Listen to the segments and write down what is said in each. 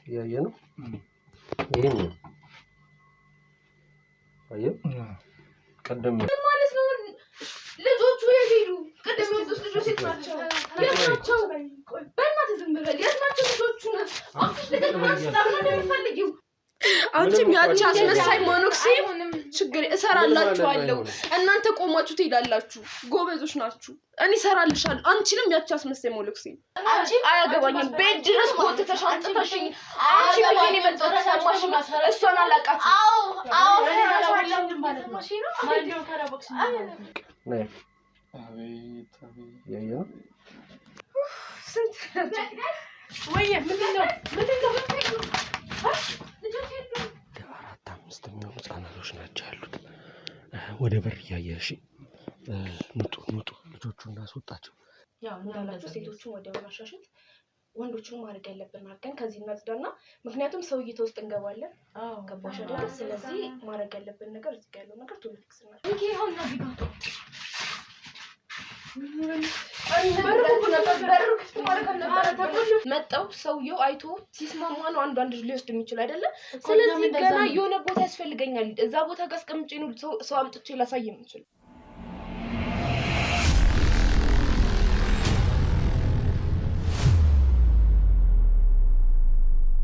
ያየ ነው ይሄን አየው ቀደም ማለት ነው ልጆቹ የሄዱ ቀደም ወጥስ ልጆች ናቸው ያናቸው በእናትህ ዝም በል ያናቸው ልጆቹ ነው አፍሽ ለተማስ ታውቃለህ የሚፈልጊው አንቺም ያቺ አስመሳይ ሞኖክሲ ችግር እሰራላችኋለሁ እናንተ ቆማችሁ ትሄዳላችሁ ጎበዞች ናችሁ እኔ እሰራልሻለሁ አንቺንም ያቺ አስመሳይ ሞኖክሲ አንቺ አያገባኝም ቤት ድረስ ቆጥ ተሻንጥተሽኝ አንቺ በእኔ መጣው ተሰማሽ እሷን አላቃት አዎ ሁሉም ማለት ነው ማንዲው ከራቦክስ ነይ አቤት ያየው ስንት ወይ ምንድነው አራት አምስት የሚሆኑ ህጻናቶች ናቸው ያሉት ወደ በር ያያሽ ሙጡ ልጆቹን እናስወጣቸው ያው እንዳላችሁ ሴቶቹን ወደ ወራሻሽት ወንዶቹን ማድረግ ያለብን አድርገን ከዚህ እናጽዳና ምክንያቱም ሰውዬው ውስጥ እንገባለን ገባሽ አይደል ስለዚህ ማድረግ ያለብን ነገር እዚህ ጋር ያለው ነገር ቶሎ ፊክስ እናድርግ እንኪ ይሁን ነው ቢጋ መጣው ሰውየው አይቶ ሲስማማ ነው አንድ ሊወስድ የሚችል አይደለ ስለዚህ ገና የሆነ ቦታ ያስፈልገኛል እዛ ቦታ ጋር አስቀምጬ ነው ሰው አምጥቼ ላሳይ የምችል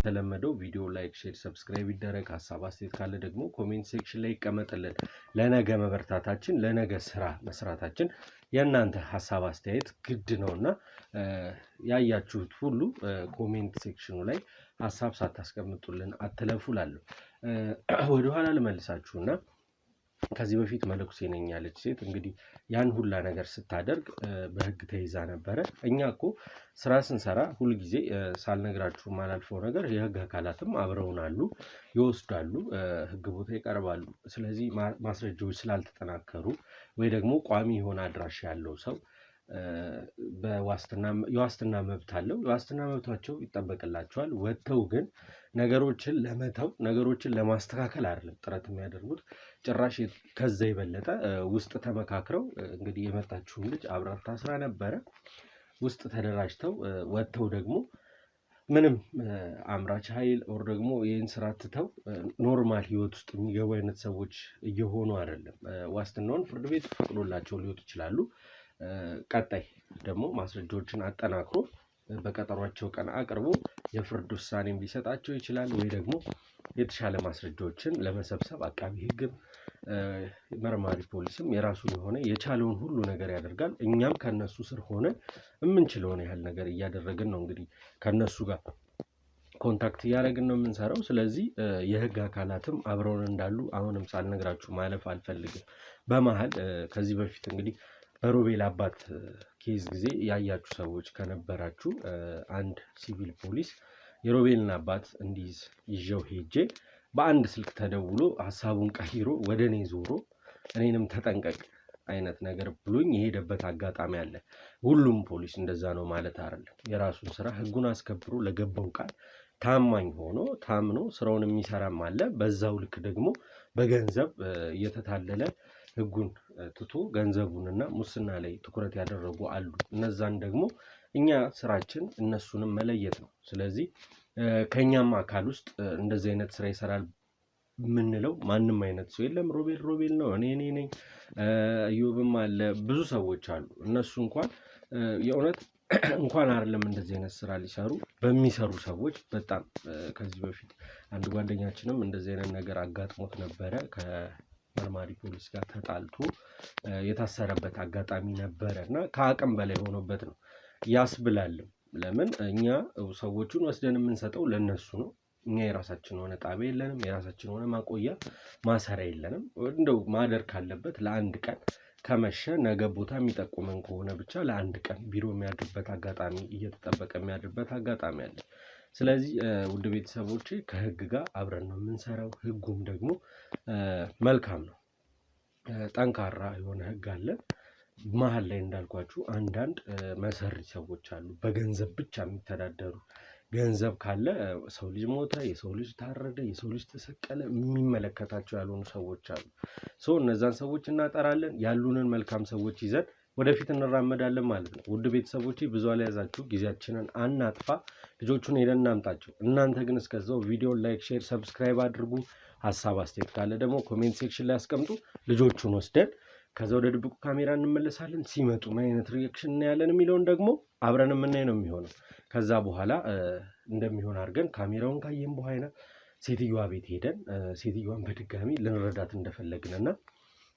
ተለመደው ቪዲዮ ላይክ ሼር ሰብስክራይብ ይደረግ ሐሳብ አስተያየት ካለ ደግሞ ኮሜንት ሴክሽን ላይ ይቀመጥልን ለነገ መበርታታችን ለነገ ስራ መስራታችን የናንተ ሐሳብ አስተያየት ግድ ነውና ያያችሁት ሁሉ ኮሜንት ሴክሽኑ ላይ ሐሳብ ሳታስቀምጡልን አትለፉላለሁ ወደ ኋላ ልመልሳችሁና ከዚህ በፊት መለኩሴ ነኝ ያለች ሴት እንግዲህ ያን ሁላ ነገር ስታደርግ በህግ ተይዛ ነበር እኛኮ ስራ ስንሰራ ሁሉ ጊዜ ሳልነግራችሁ ማላልፈው ነገር የህግ አካላትም አብረውን አሉ ይወስዳሉ ህግ ቦታ ይቀርባሉ ስለዚህ ማስረጃዎች ስላልተጠናከሩ ወይ ደግሞ ቋሚ የሆነ አድራሻ ያለው ሰው የዋስትና መብት አለው የዋስትና መብታቸው ይጠበቅላቸዋል ወጥተው ግን ነገሮችን ለመተው ነገሮችን ለማስተካከል አይደለም ጥረት የሚያደርጉት ጭራሽ ከዛ ይበለጠ ውስጥ ተመካክረው እንግዲህ የመጣችው ልጅ አብራር ታስራ ነበር ውስጥ ተደራጅተው ወጥተው ደግሞ ምንም አምራች ኃይል ኦር ደግሞ ይህን ስራ ትተው ኖርማል ህይወት ውስጥ የሚገቡ አይነት ሰዎች እየሆኑ አይደለም ዋስትናውን ፍርድ ቤት ፈቅዶላቸው ሊወጡ ይችላሉ ቀጣይ ደግሞ ማስረጃዎችን አጠናክሮ በቀጠሯቸው ቀን አቅርቦ የፍርድ ውሳኔም ሊሰጣቸው ይችላል ወይ ደግሞ የተሻለ ማስረጃዎችን ለመሰብሰብ አቃቢ ህግም መርማሪ ፖሊስም የራሱ የሆነ የቻለውን ሁሉ ነገር ያደርጋል እኛም ከነሱ ስር ሆነ የምንችለውን ያህል ነገር እያደረግን ነው እንግዲህ ከነሱ ጋር ኮንታክት ያደረግን ነው የምንሰራው ስለዚህ የህግ አካላትም አብረውን እንዳሉ አሁንም ሳልነግራችሁ ማለፍ አልፈልግም በመሃል ከዚህ በፊት እንግዲህ በሮቤል አባት ኬዝ ጊዜ ያያችሁ ሰዎች ከነበራችሁ አንድ ሲቪል ፖሊስ የሮቤልን አባት እንዲዝ ይዤው ሄጄ በአንድ ስልክ ተደውሎ ሐሳቡን ቀይሮ ወደኔ ዞሮ እኔንም ተጠንቀቅ አይነት ነገር ብሎኝ የሄደበት አጋጣሚ አለ ሁሉም ፖሊስ እንደዛ ነው ማለት አይደለም የራሱን ስራ ህጉን አስከብሮ ለገባው ቃል ታማኝ ሆኖ ታምኖ ስራውን የሚሰራም አለ በዛው ልክ ደግሞ በገንዘብ እየተታለለ ህጉን ትቶ ገንዘቡንና ሙስና ላይ ትኩረት ያደረጉ አሉ እነዛን ደግሞ እኛ ስራችን እነሱንም መለየት ነው ስለዚህ ከኛም አካል ውስጥ እንደዚህ አይነት ስራ ይሰራል ምንለው ማንንም አይነት ሰው የለም ሮቤል ነው እኔ ነኝ አዩብም አለ ብዙ ሰዎች አሉ እነሱ እንኳን የእውነት እንኳን አይደለም እንደዚህ አይነት ስራ ሊሰሩ በሚሰሩ ሰዎች በጣም ከዚህ በፊት አንድ ጓደኛችንም እንደዚህ አይነት ነገር አጋጥሞት ነበር መርማሪ ፖሊስ ጋር ተጣልቶ የታሰረበት አጋጣሚ ነበርና ከአቅም በላይ ሆኖበት ነው ያስብላል ለምን እኛ ሰዎችን ወስደን የምንሰጠው ለነሱ ነው እኛ የራሳችን ሆነ ጣቢያ የለንም የራሳችን ሆነ ማቆያ ማሰሪያ የለንም እንደው ማደር ካለበት ለአንድ ቀን ከመሸ ነገ ቦታ የሚጠቁመን ከሆነ ብቻ ለአንድ ቀን ቢሮ የሚያድርበት አጋጣሚ እየተጠበቀ የሚያድርበት አጋጣሚ አለ ስለዚህ ውድ ቤተሰቦቼ ከህግ ጋር አብረን ነው የምንሰራው ህጉም ደግሞ መልካም ነው ጠንካራ የሆነ ህግ አለ መሃል ላይ እንዳልኳችሁ አንዳንድ መሰሪ ሰዎች አሉ በገንዘብ ብቻ የሚተዳደሩ ገንዘብ ካለ ሰው ልጅ ሞተ የሰው ልጅ ታረደ የሰው ልጅ ተሰቀለ የሚመለከታቸው ያልሆኑ ሰዎች አሉ እነዛን ሰዎች እናጠራለን ያሉንን መልካም ሰዎች ይዘን ወደፊት እንራመዳለን ማለት ነው። ውድ ቤተሰቦቼ ብዙ አልያዛችሁ ጊዜያችንን አናጥፋ። ልጆቹን ሄደን እናምጣቸው። እናንተ ግን እስከዛው ቪዲዮ ላይክ፣ ሼር፣ ሰብስክራይብ አድርጉ። ሀሳብ አስተያየት ካለ ደግሞ ኮሜንት ሴክሽን ላይ አስቀምጡ። ልጆቹን ወስደን ከዛ ወደ ድብቁ ካሜራ እንመለሳለን። ሲመጡ ምን አይነት ሪአክሽን እናያለን የሚለውን ደግሞ አብረን የምናይ ነው የሚሆነው። ከዛ በኋላ እንደሚሆን አድርገን ካሜራውን ካየን በኋላ ሴትዮዋ ቤት ሄደን ሴትዮዋን በድጋሚ ልንረዳት እንደፈለግንና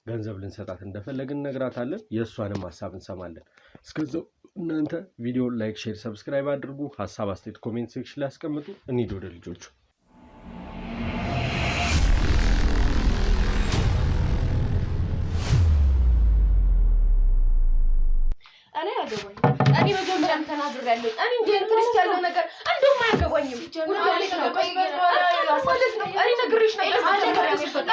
ገንዘብ ልንሰጣት እንደፈለግን ነግራታለን። የእሷንም ሀሳብ እንሰማለን። እስከዛው እናንተ ቪዲዮ ላይክ፣ ሼር፣ ሰብስክራይብ አድርጉ። ሀሳብ አስተያየት ኮሜንት ሴክሽን ላይ አስቀምጡ። እንሂድ ወደ ልጆቹ። እኔ መጀመሪያም ተናግሬያለሁ። እኔ እንደ ኢንትረስት ያለው ነገር እንደውም አያገባኝም ማለት ነው። እኔ ነግሬሽ ነበር።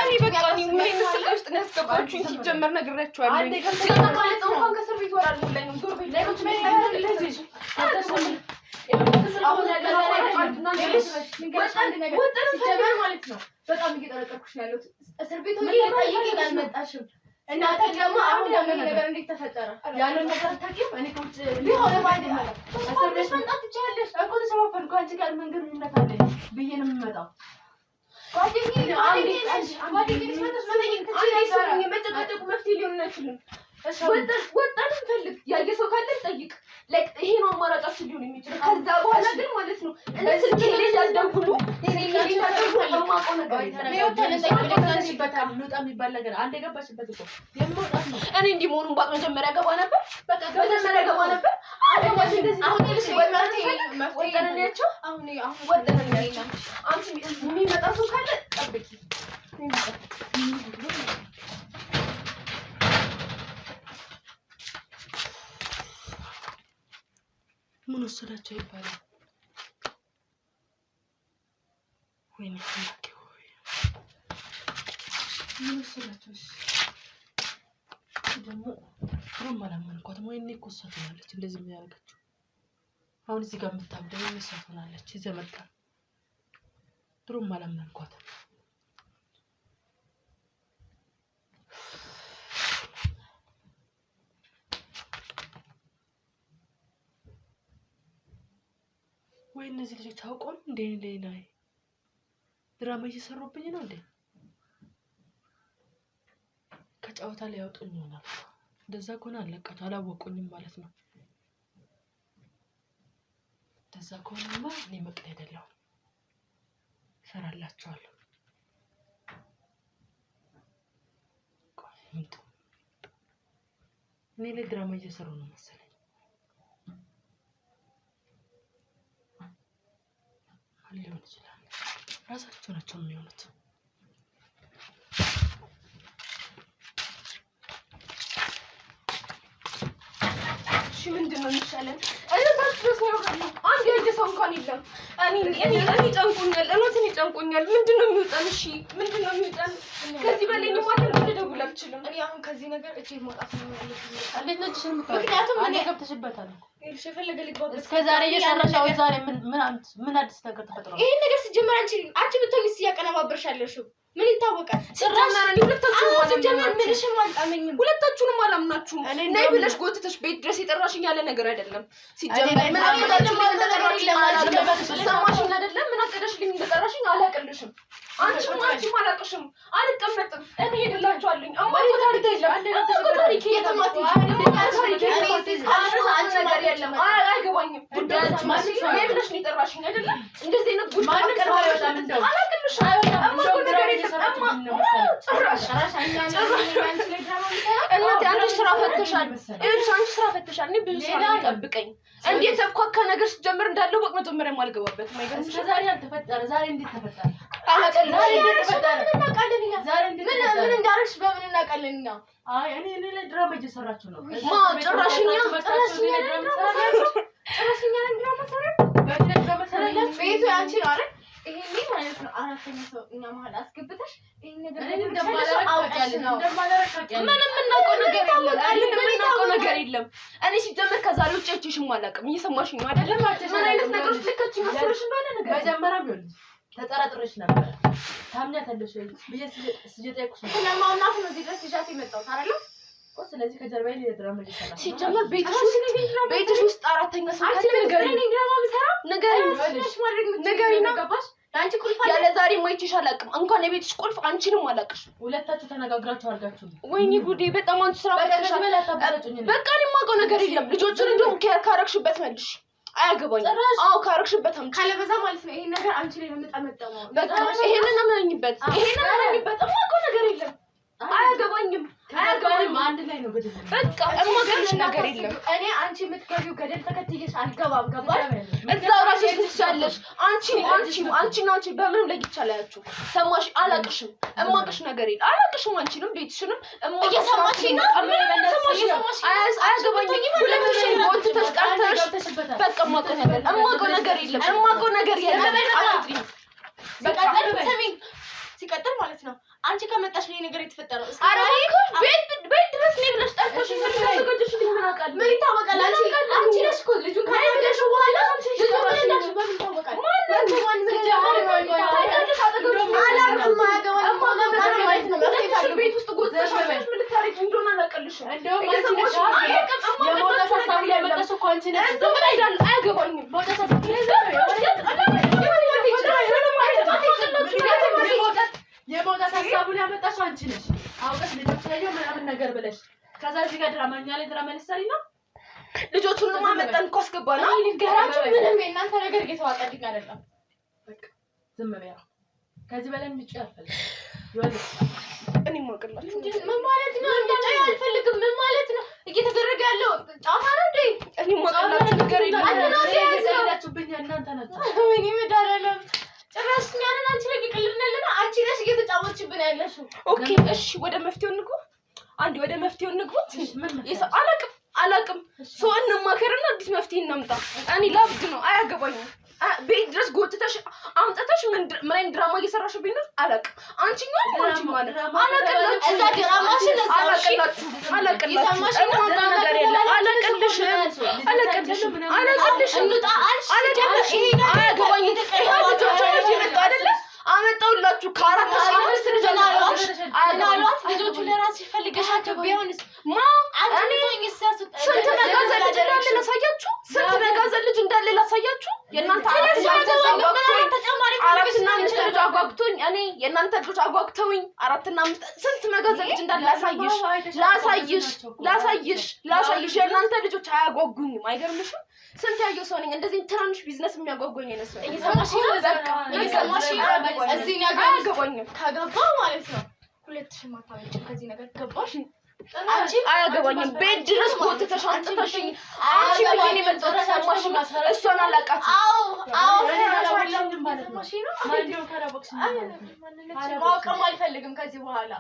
እኔ በቃ እኔ ምን ምስል ውስጥ ነው ያስገባችሁኝ? ሲጀመር ነግሬያችኋለሁ። አንዴ ማለት ነው እንኳን ከእስር ቤት ወራል ብለኝ ዞር ቤት ላይ ቁጭ ብለሽ ለዚህ አሁን ማለት ነው። በጣም እየጠረጠርኩሽ ነው ያለሁት። እስር ቤት ሆኜ ጠይቄ አልመጣሽም እና ደግሞ አሁን ያለው ነገር እንዴት ተፈጠረ? ያለው ነገር ታውቂው? እኔ ኮንት ሊሆን ማለት ነው። እስር ቤት መጣት ትችያለሽ እኮ ተሰማፈን ጓንቺ ጋር መንገድ እንመጣለን ብዬ ነው የምመጣው። ጓደኛዬ መጨቃጨቁ መፍትሄ ሊሆን አይችልም። ወጣን እንፈልግ ያየ ሰው ካለ ጠይቅ። ይሄ ነው አማራጫችን ሊሆን የሚችለው። ከዛ በኋላ ግን ማለት ነው ስልኬ ላይ ያልደውሉ እኔ እንዲህ መሆኑን ባቅ መጀመሪያ ገባ ነበር። መጀመሪያ ገባ ነበር። የሚመጣ ሰው ካለ ጠብቂ። ምን ወሰዳቸው ይባላል? ወይኔ ፍላቂ ሆይ ምን ወሰዳቸው? ደግሞ ድሮም አላመንኳትም። ወይኔ እኮ እሷ ትሆናለች እንደዚህ የሚያደርገችው። አሁን እዚህ ጋር የምታብደው እሷ ትሆናለች። ይዘመጣ ድሮም አላመንኳትም። ወይ እነዚህ ልጆች ታውቆም እንዴ ላይ ድራማ እየሰሩብኝ ነው እንዴ? ከጨዋታ ላይ ያወጡኝ ይሆናል። እንደዛ ከሆነ አለቃቸው አላወቁኝም ማለት ነው። እንደዛ ከሆነማ እኔ መቅድ አይደለሁም፣ እሰራላቸዋለሁ። እኔ ላይ ድራማ እየሰሩ ነው መሰለኝ። ሊሆን ይችላል። ራሳቸው ናቸው የሚሆኑት። እሺ ምንድን ነው የሚሻለን? ታስረስ ነው ያለው። አንድ ያየ ሰው እንኳን የለም። እኔ ጨንቆኛል፣ እውነትን ይጨንቆኛል። ምንድን ነው የሚወጣን? እሺ ምንድን ነው የሚወጣን? ከዚህ በላይ ማለት ነው ልደውል አልችልም። እኔ አሁን ከዚህ ነገር እጄ መውጣት ነው ያለብኝ። እንዴት ነው እጅሽን የምታወጪው? ምክንያቱም እኔ ገብተሽበታል እኮ የፈለገ ሊባል እስከዛሬ እየሰራሽ ዛሬ ምን አዲስ ነገር ተፈጥሮ? ይሄን ነገር ሲጀመር አንቺ ብትሆኚስ እያቀነባበርሻለሽ። ምን ይታወቃል? ሲጀመር ሁለታችሁንም አላምናችሁም። ነይ ብለሽ ጎትተሽ ቤት ድረስ የጠራሽኝ ያለ ነገር አይደለም። ሲጀመር ምን አቀደሽልኝ እንደጠራሽኝ አላቅልሽም። አንቺም አላቅሽም። አልቀመጥም። እኔ ሄድላችኋለሁ። አማቶ ታሪክ የለም። አይገባኝም። ነይ ብለሽ ነው የጠራሽኝ አይደለም? እንደዚህ አይነት ጉድ አላቅልሽም። አንቺ ስራ ፈተሻል። እኔ ብዙ ስራ ይጠብቀኝ። እንዴት ተኳካ ነገር ሲጀምር እንዳለው ወቅ መጀመሪያ ማልገባበት ማይገርም ዛሬ አልተፈጠረ። ዛሬ እንዴት ተፈጠረ? ምን እንዳርሽ በምን እናቀለኛ? አይ እኔ ድራማ እየሰራችሁ ነው። ጭራሽኛ ቤቱ ያንቺ ነው አይደል? ይሄ ማለት ነው አራተኛ ሰው እኛ መሀል አስገብተሽ ይሄን ነገር ምንም ነገር የለም። እኔ ሲጀምር ከዛሬ ውጭ እቺሽም አላውቅም። እየሰማሽኝ ነው አይደለም? ምን አይነት ነገሮች ልከቺ መስሎሽ እንደሆነ ነገር መጀመሪያ ቢሆን ተጠራጥረሽ ነበር። ታምኛታለሽ ወይ ብዬ ስጀጠይኩሽ ነው። ስለማውናት ነው እዚህ ድረስ ይዣት የመጣሁት አይደለም? ስለዚህ ከጀርባዬ ለድራማ ይሰራል ሲጀመር ቤትሽ ውስጥ አራተኛ ሰው ነገሪ ነው ገባሽ አንቺ ቁልፍ ያለ ዛሬ ማይችሽ አላቅም እንኳን የቤትሽ ቁልፍ አንቺንም አላቅሽ ሁለታችሁ ተነጋግራችሁ አርጋችሁ ወይኔ ጉዴ በጣም አንቺ ስራ በቃ እኔ የማውቀው ነገር የለም ልጆችን እንደውም ካረክሽበት መልሽ አያገባኝ አው ካረክሽበት አምጪ ካለበዛ ማለት ነው ይሄን ነገር አንቺ ላይ ነው የምጠመጠመው በቃ ይሄንን አመኝበት የማውቀው ነገር የለም አያገባኝም አንድ ላይ ነው ገደል በቃ እማገርሽ ነገር የለም እኔ አንቺ የምትገቢው ገደል ተከትይሽ አልገባም ገባሽ እዛው ራስሽ ትሻለሽ አንቺ በምንም ላይ ይቻላልችሁ ሰማሽ አላቅሽም እማቅሽ ነገር የለም አላቅሽም አንቺንም ቤትሽንም እየሰማሽ ነው አያገባኝም ሁለትሽን ወጥ ተስቃርተሽ በቃ እማቀው ነገር የለም አትጥሪ በቃ ሰሚን ሲቀጥል ማለት ነው አንቺ ከመጣሽ ነው ነገር የተፈጠረው አራይ ቤት ድረስ ነው ብለሽ ጠርተሽ ምን አቃል ምን ይታወቃል አንቺ ነሽ እኮ ልጁ ካያደሽ በኋላ ልጁ እንደሽ በምን ታወቃል ማን ቤት ውስጥ ጎትተሽ ምን ልታረጊ እንደሆነ አላቀልሽ እንደው የሞተ ሐሳብ ላይ መጣሽ እኮ አንቺ ነሽ አያገባኝም ሞተ ሐሳብ የሞተ ሐሳቡን ያመጣሽ አንቺ ነሽ አውቀሽ ልጆች ላይ ምናምን ነገር ብለሽ ከዛ እዚህ ጋር ድራማኛ ላይ ድራማ ልትሰሪ ነው ልጆቹን ማመጣን እኮ አስገባና ይገራችሁ ምንም የእናንተ ነገር እየተዋጣልኝ አይደለም በቃ ዝም በያ ከዚህ በላይ ምጭ ያልፈልግ ይወልስ እኔ ማቀላችሁ ምን ማለት ነው እንዴ አልፈልግም ምን ማለት ነው እየተደረገ ያለው ጫማ ነው እንዴ እኔ ማቀላችሁ ነገር ይላችሁብኝ እናንተ ናችሁ ወይኔ መዳረለም ጭራሽ ኛንን አንቺ ላይ ይቀልልናልና አንቺ ነሽ እየተጫወችብን ያለሽው ኦኬ እሺ ወደ መፍትሄው እንግባ አንዴ ወደ መፍትሄው እንግባ አላቅም ሰው እንማከርና አዲስ መፍትሄ እናምጣ እኔ ላብድ ነው አያገባኝም ቤት ድረስ ጎትተሽ አምጣተሽ ምን ድራማ እየሰራሽብኝ ነው አላቅም አንቺኛው አንቺ ማለት አላቅላችሁ እዛ ድራማሽን አላቅላችሁ ነገር የለም አላቅልሽ እንውጣ አልሽ አያገባኝም ይመጣ አይደለ አመጣውላችሁ ከአራት አምስት ልጅ አናሏት ልጆቹ ለራስ ይፈልገሻቸው ቢሆንስ እኔ ስንት ነጋዘል ልጅ እንዳለ ላሳያችሁ የእናንተ አራትና አምስት ልጅ አጓግቶኝ እኔ የእናንተ ልጆች አጓግተውኝ አራትና አምስት ስንት መጋዘል ልጅ እንዳለ ላሳይሽ የእናንተ ልጆች አያጓጉኝም አይገርምሽም ስንት ያየው ሰው ነኝ እንደዚህ ትናንሽ ቢዝነስ የሚያጓጓኝ ነው ሰው እየሰማሽ ነው እዚህ ነገር አያገባኝም ከገባ ማለት ነው 2000 ማታወጭ ከዚህ ነገር ገባሽ አንቺ አያገባኝም ቤት ድረስ ጎትተሽ አንጥተሽኝ አንቺ ምን ይመጣው ሰማሽ እሷን አላቃት አዎ ማለት ነው ማንዴው ከራቦክስ ማውቀም አልፈልግም ከዚህ በኋላ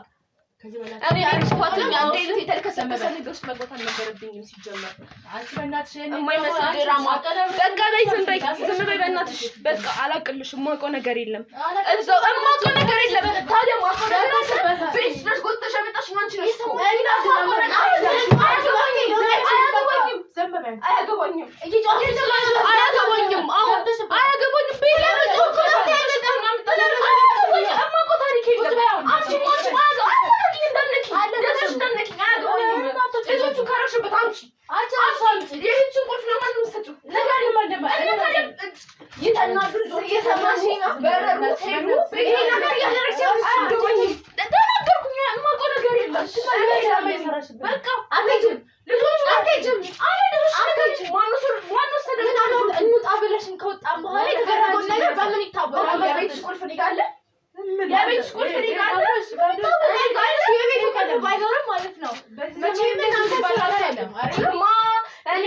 እኔ አሪስፋትኛ እንዴት የተልከሰከሰ ነገር ውስጥ መግባት አልነበረብኝም ሲጀመር አንቺ በእናትሽ የማይመስል ድራማ በቃ በይ ዝም በይ በእናትሽ በቃ አላቅልሽም የማውቀው ነገር የለም እዛው የማውቀው ነገር የለም ታዲያ ማውቀው ነገር ቤት ድረስ ጎትተሽ አመጣሽ አንቺ ነሽ አያገባኝም አያገባኝም ቤት ያመጣው የማውቀው ታሪክ የለም አንቺ ልጆቹ ካረሽበት አንቺ የልጁ ቁልፍ ለማን መስጠቱ ነገር ይተናሉ ልጆች እየሰማሽ ነው በረሩ ሄዱ ይሄ ነገር ያደረግሽ አያገባኝም ተናገርኩኝ የማውቀው ነገር የለም በቃ አትሄጂም ልጆቹ አትሄጂም ማነው ሰደናለው እንውጣ ብለሽን ከወጣን በኋላ የተደረገው ነገር በምን ይታወቃል የቤትሽ ቁልፍ ሊጋለ የቤትሽ ቁልፍ ሊጋለ የቤቱ ቁልፍ ባይኖርም ማለት ነው መቼም እናንተ ሰራሰለም አሪማ እኔ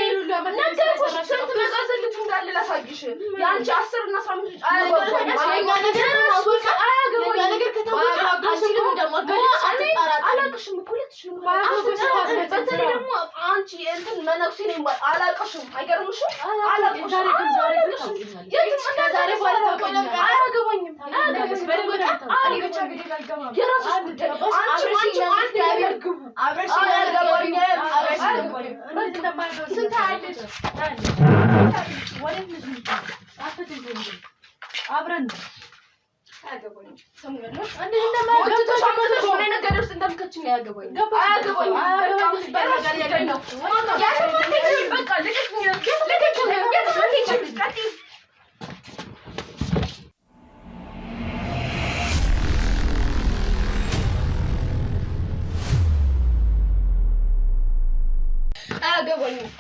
ነገርኩሽ ስንት መጋዘን ልጅ እንዳለ ላሳይሽ ያንቺ 10 እና 15 ልጅ አያገባኝም ነገር ከተወጣ አንቺንም እንደማገለጽ አላቅሽም እኮ ልትሽም በተለይ ደግሞ አንቺ እንትን መነኩሴ ነኝ አላቅሽም አይገርምሽም አላቅሽም ዛሬ አያገባኝም እኔ ብቻ ቪዲዮ አልገባም የራስሽ ጉዳይ አንቺ ያደርግቡ አብረሽ አያገባኝም ስንት አለች ወዴት ልጅ አፍጥኝ አብረን አያገባኝም ሰሙኛለሁ አንዴ እንደማይገባሽ አመጣሽ ምን ነገር ውስጥ እንደምከችኝ አያገባኝም አያገባኝም በቃ ልቀቅኝ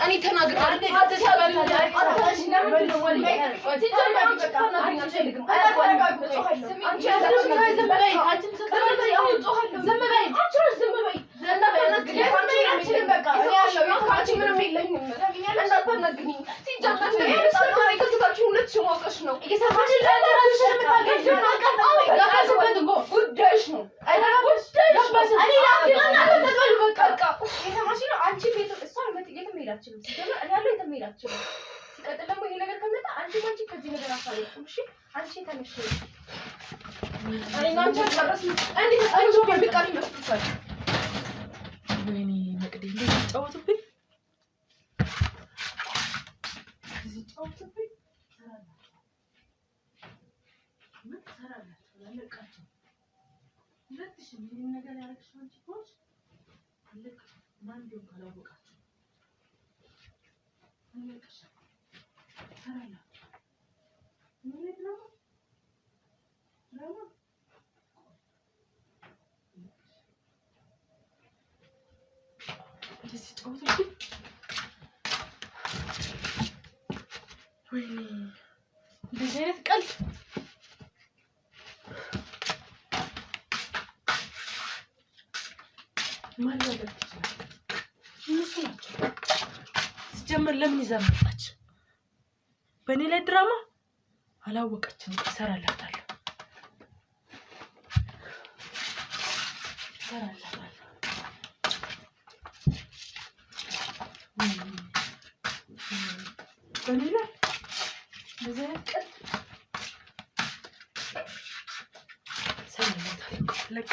እኔ ተናግራለሁ አልችልም ሲጀምር እኔ ያለው የተመይራችሁ ሲቀጥል ደግሞ ይሄ ነገር ከመጣ አንቺ ከዚህ ነገር አፋለጥም እሺ አንቺ ተነሽ አይ ናንቺ አትጨርስ እንዴ አንቺ በቃ ይመስልሻል ወይኔ መቅዲ እንዴት ተጫወቱብኝ እዚህ ተጫወቱብኝ ምን ሰራላችሁ ለለቃችሁ ለጥሽ ምን ነገር ያረክሽ አንቺ ኮሽ ለቅ ማን ነው ካላወቃችሁ ጀመር ለምን ይዘምጣች በእኔ ላይ ድራማ አላወቀችም ይሰራላታል በእኔ ላይ ለዘቀት ሰላምታለሁ ለቃ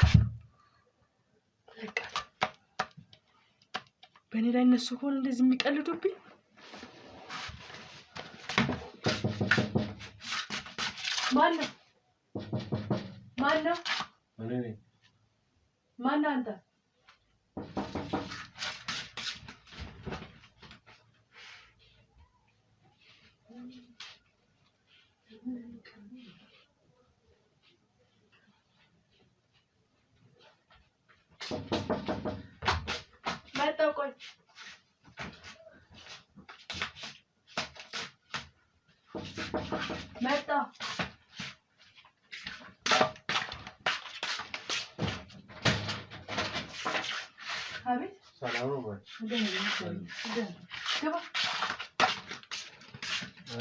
በእኔ ላይ እነሱ ሆነ እንደዚህ የሚቀልዱብኝ ማነው ማነው አንተ መጣሁ ቆይ መጣሁ አቤት ሰላም ነው ማለት ገባ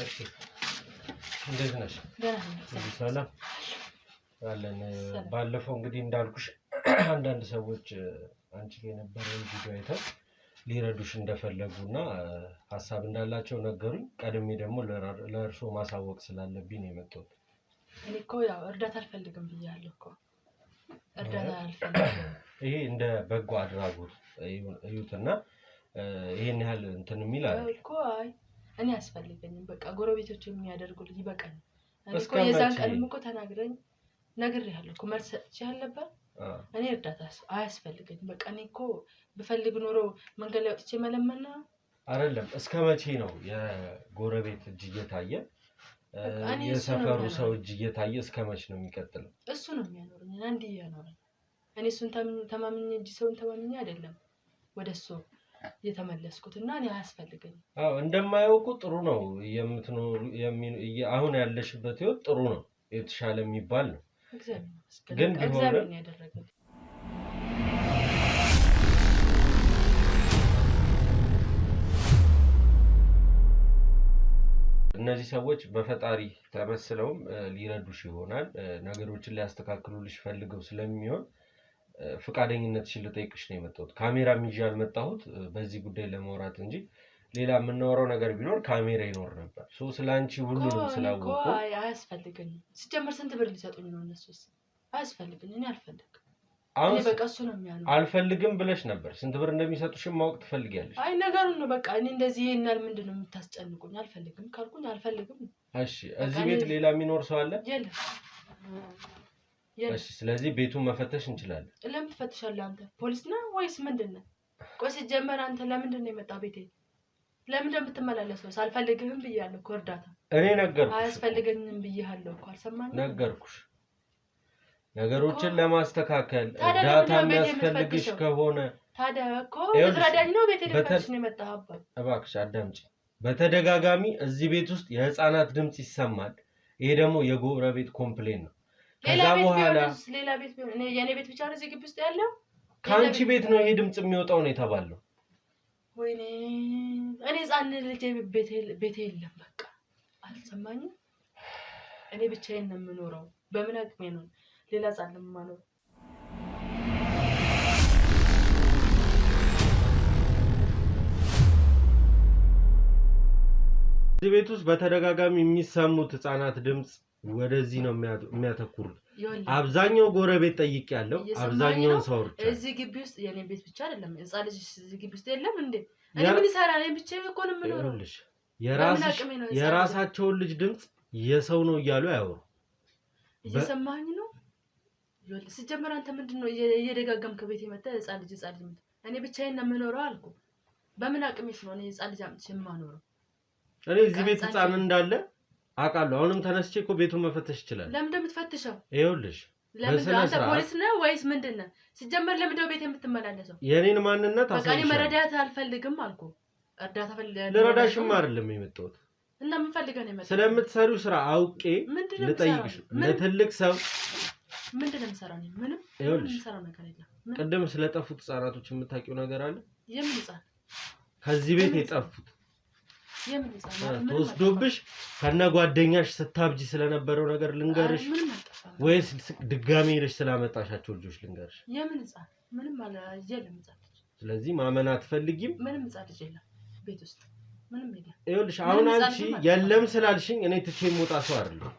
እሺ እንዴት ነሽ ሰላም አለን ባለፈው እንግዲህ እንዳልኩሽ አንዳንድ ሰዎች አንቺ ጋር የነበረውን ቪዲዮ አይተው ሊረዱሽ እንደፈለጉና ሐሳብ እንዳላቸው ነገሩኝ ቀድሜ ደግሞ ለእርሶ ማሳወቅ ስላለብኝ ነው የመጣሁት እኔ እኮ ያው እርዳታ አልፈልግም ብያለሁ እኮ እርዳታ አልፈልግም ይሄ እንደ በጎ አድራጎት እዩትና ይሄን ያህል እንትን የሚላል እኮ አይ እኔ አስፈልገኝም በቃ ጎረቤቶች የሚያደርጉልኝ ይበቃል እኔ እኮ የዛን ቀንም እኮ ተናግረኝ ነግሬሃለሁ እኮ መልስ ሰጥቼሃል ነበር እኔ እርዳታ አያስፈልገኝም በቃ እኔ እኮ ብፈልግ ኖሮ መንገድ ላይ ወጥቼ መለመና አይደለም እስከ መቼ ነው የጎረቤት እጅ እየታየ የሰፈሩ ሰው እጅ እየታየ እስከ መቼ ነው የሚቀጥለው እሱ ነው የሚያኖርኝ አንዴ ያኖርኝ እኔ እሱን ተማምኜ እንጂ ሰውን ተማምኜ አይደለም ወደሱ የተመለስኩትና እኔ አያስፈልገኝም አዎ እንደማያውቁ ጥሩ ነው የምትኖር አሁን ያለሽበት ህይወት ጥሩ ነው የተሻለ የሚባል ነው ግን ቢሆን ያደረገው እነዚህ ሰዎች በፈጣሪ ተመስለውም ሊረዱሽ ይሆናል ነገሮችን ሊያስተካክሉልሽ ፈልገው ስለሚሆን ፍቃደኝነትሽን ልጠይቅሽ ነው የመጣሁት ካሜራም ይዤ አልመጣሁት በዚህ ጉዳይ ለማውራት እንጂ ሌላ የምናወራው ነገር ቢኖር ካሜራ ይኖር ነበር ስላንቺ ሁሉንም ስላወቁ አይ አያስፈልገኝም ሲጀመር ስንት ብር ሊሰጡኝ ነው እነሱስ አያስፈልገኝም እኔ አልፈልግም እኔ በቃ እሱ ነው የሚያኖር አልፈልግም ብለሽ ነበር ስንት ብር እንደሚሰጡሽም ማወቅ ትፈልጊያለሽ አይ ነገሩን ነው በቃ እኔ እንደዚህ ይሄናል ምንድነው የምታስጨንቁኝ አልፈልግም ካልኩኝ አልፈልግም እሺ እዚህ ቤት ሌላ የሚኖር ሰው አለ የለም እሺ ስለዚህ ቤቱን መፈተሽ እንችላለን ለምን ትፈትሻለህ አንተ ፖሊስ ነህ ወይስ ምንድነው ቆይ ሲጀመር አንተ ለምንድን ነው የመጣው ቤቴ ለምን እንደምትመላለሰው ሳልፈልግህም ብያለሁ እኮ እርዳታ እኔ ነገርኩሽ አያስፈልገኝም ብያለሁ እኮ አልሰማኝም ነገርኩሽ ነገሮችን ለማስተካከል እርዳታ የሚያስፈልግሽ ከሆነ ታዲያ እኮ እዝራዳኝ ነው ቤቴ ልፈትሽ ነው የመጣው አባ እባክሽ አዳምጪ በተደጋጋሚ እዚህ ቤት ውስጥ የህፃናት ድምጽ ይሰማል ይሄ ደግሞ የጎረቤት ኮምፕሌን ነው ከዛ በኋላ ሌላ ቤት ቢሆን እኔ የኔ ቤት ብቻ ነው እዚህ ግቢ ውስጥ ያለው ካንቺ ቤት ነው ይሄ ድምጽ የሚወጣው ነው የተባለው ወይኔ እኔ ጻን ልጅ ቤቴ የለም በቃ አልሰማኝም እኔ ብቻዬን ነው የምኖረው በምን አቅሜ ነው ሌላ ጻን ለማኖር እዚህ ቤት ውስጥ በተደጋጋሚ የሚሰሙት ህፃናት ድምጽ ወደዚህ ነው የሚያተኩሩት አብዛኛው ጎረቤት ጠይቄያለሁ አብዛኛው ሰው እዚህ ግቢ ውስጥ የኔ ቤት ብቻ አይደለም ህፃን ልጅ እዚህ ግቢ ውስጥ የለም እንዴ እኔ ምን ይሰራል እኔ ብቻዬን እኮ ነው የምኖረው የራሳቸውን ልጅ ድምጽ የሰው ነው እያሉ ያወሩ እየሰማኝ ነው ሲጀመር አንተ ምንድነው እየደጋገምክ ቤት የመጣ ህፃን ልጅ እኔ ብቻዬን ነው የምኖረው አልኩ በምን አቅሜስ ነው እኔ ህፃን ልጅ አምጥቼ የማኖረው እኔ እዚህ ቤት ህፃን እንዳለ አቃለሁ አሁንም ተነስቼ እኮ ቤቱን መፈተሽ ይችላል ለምን እንደምትፈትሸው ይኸውልሽ ለምን አንተ ፖሊስ ነህ ወይስ ምንድነው ሲጀመር ለምንድነው ቤት የምትመላለሰው የኔን ማንነት በቃ እኔ መረዳት አልፈልግም አልኩ እርዳታ ፈልገህ ለረዳሽም አይደለም የመጣሁት እና ምን ፈልገህ ነው የመጣሁት ስለምትሰሪው ስራ አውቄ ልጠይቅሽ ለትልቅ ሰው ምንድነው የምሰራው ምንም የምሰራው ነገር የለም ቅድም ስለጠፉት ህፃናቶች የምታውቂው ነገር አለ የምን ህፃን ከዚህ ቤት የጠፉት ተወስዶብሽ ከነ ጓደኛሽ ስታብጂ ስለነበረው ነገር ልንገርሽ ወይስ ድጋሚ ሄደሽ ስላመጣሻቸው ልጆች ልንገርሽ የምን ህፃን ምንም አላየለም ስለዚህ ማመን አትፈልጊም ምንም ህፃን ልጅ የለም ቤት ውስጥ ምንም የለም ይኸውልሽ አሁን አንቺ የለም ስላልሽኝ እኔ ትቼ የምወጣ ሰው አይደለም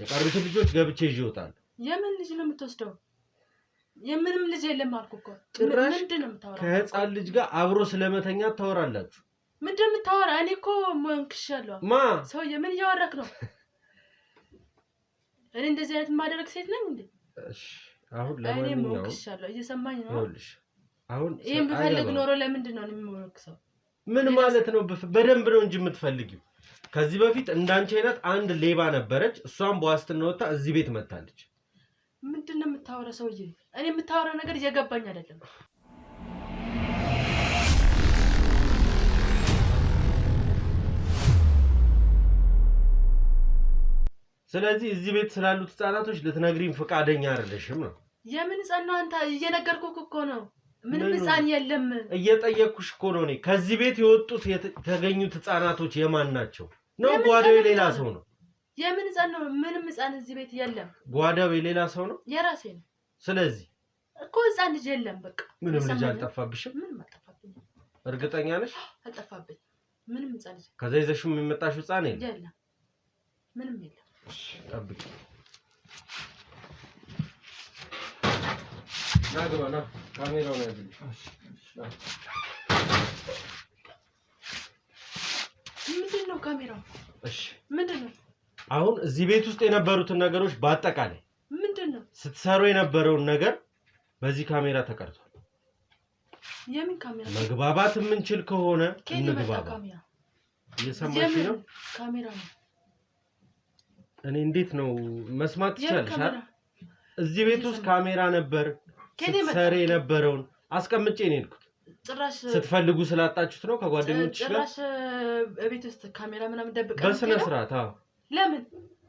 የቀሩት ልጆች ገብቼ ይዤ እወጣለሁ የምን ልጅ ነው የምትወስደው የምንም ልጅ የለም አልኩ እኮ ምንድነው የምታወራው ከህፃን ልጅ ጋር አብሮ ስለመተኛ ታወራላችሁ ምንድነው የምታወራ እኔ እኮ መንክሻለሁ ማ ሰውዬ ምን እያወራክ ነው እኔ እንደዚህ አይነት ማደረግ ሴት ነኝ እንዴ እሺ አሁን ለማንኛውም እኔ መንክሻለሁ እየሰማኝ ነው ይኸውልሽ አሁን ይሄን ብፈልግ ኖሮ ለምንድን ነው የምወርክሰው ምን ማለት ነው በደንብ ነው እንጂ የምትፈልጊው ከዚህ በፊት እንዳንቺ አይነት አንድ ሌባ ነበረች እሷን በዋስትና ወጣ እዚህ ቤት መጣለች ምንድነው የምታወራ ሰውዬ እኔ የምታወራ ነገር እየገባኝ አይደለም ስለዚህ እዚህ ቤት ስላሉት ህፃናቶች ልትነግሪኝ ፈቃደኛ አይደለሽም ነው የምን ህፃን ነው አንተ እየነገርኩህ እኮ ነው ምንም ህፃን የለም እየጠየቅኩሽ እኮ ነው እኔ ከዚህ ቤት የወጡት የተገኙት ህፃናቶች የማን ናቸው ነው ጓዳው ሌላ ሰው ነው የምን ህፃን ነው ምንም ህፃን እዚህ ቤት የለም ጓዳው ሌላ ሰው ነው የራሴ ነው ስለዚህ እኮ ህፃን ልጅ የለም በቃ ምንም ልጅ አልጠፋብሽም ምንም አልጠፋብኝ እርግጠኛ ነሽ አልጠፋብኝ ምንም ህፃን ልጅ ከዛ ይዘሽው የሚመጣሽው ህፃን የለም ምንም የለም ጠብቂ ናግባና ካሜራውን ያዝልኝ ምንድነው ካሜራው እሺ ምንድነው አሁን እዚህ ቤት ውስጥ የነበሩትን ነገሮች በአጠቃላይ ምንድነው ስትሰሩ የነበረውን ነገር በዚህ ካሜራ ተቀርጿል የምን ካሜራ መግባባት የምንችል ከሆነ እንግባባ እየሰማሽ ነው ካሜራ ነው እኔ እንዴት ነው መስማት ይችላልሽ አይደል እዚህ ቤት ውስጥ ካሜራ ነበር ስትሰሪ የነበረውን አስቀምጬ ነው የሄድኩት ጭራሽ ስትፈልጉ ስላጣችሁት ነው ከጓደኞችሽ ጋር ጭራሽ ቤት ውስጥ ካሜራ ምናምን ደብቀን በስነ ስርዓት ለምን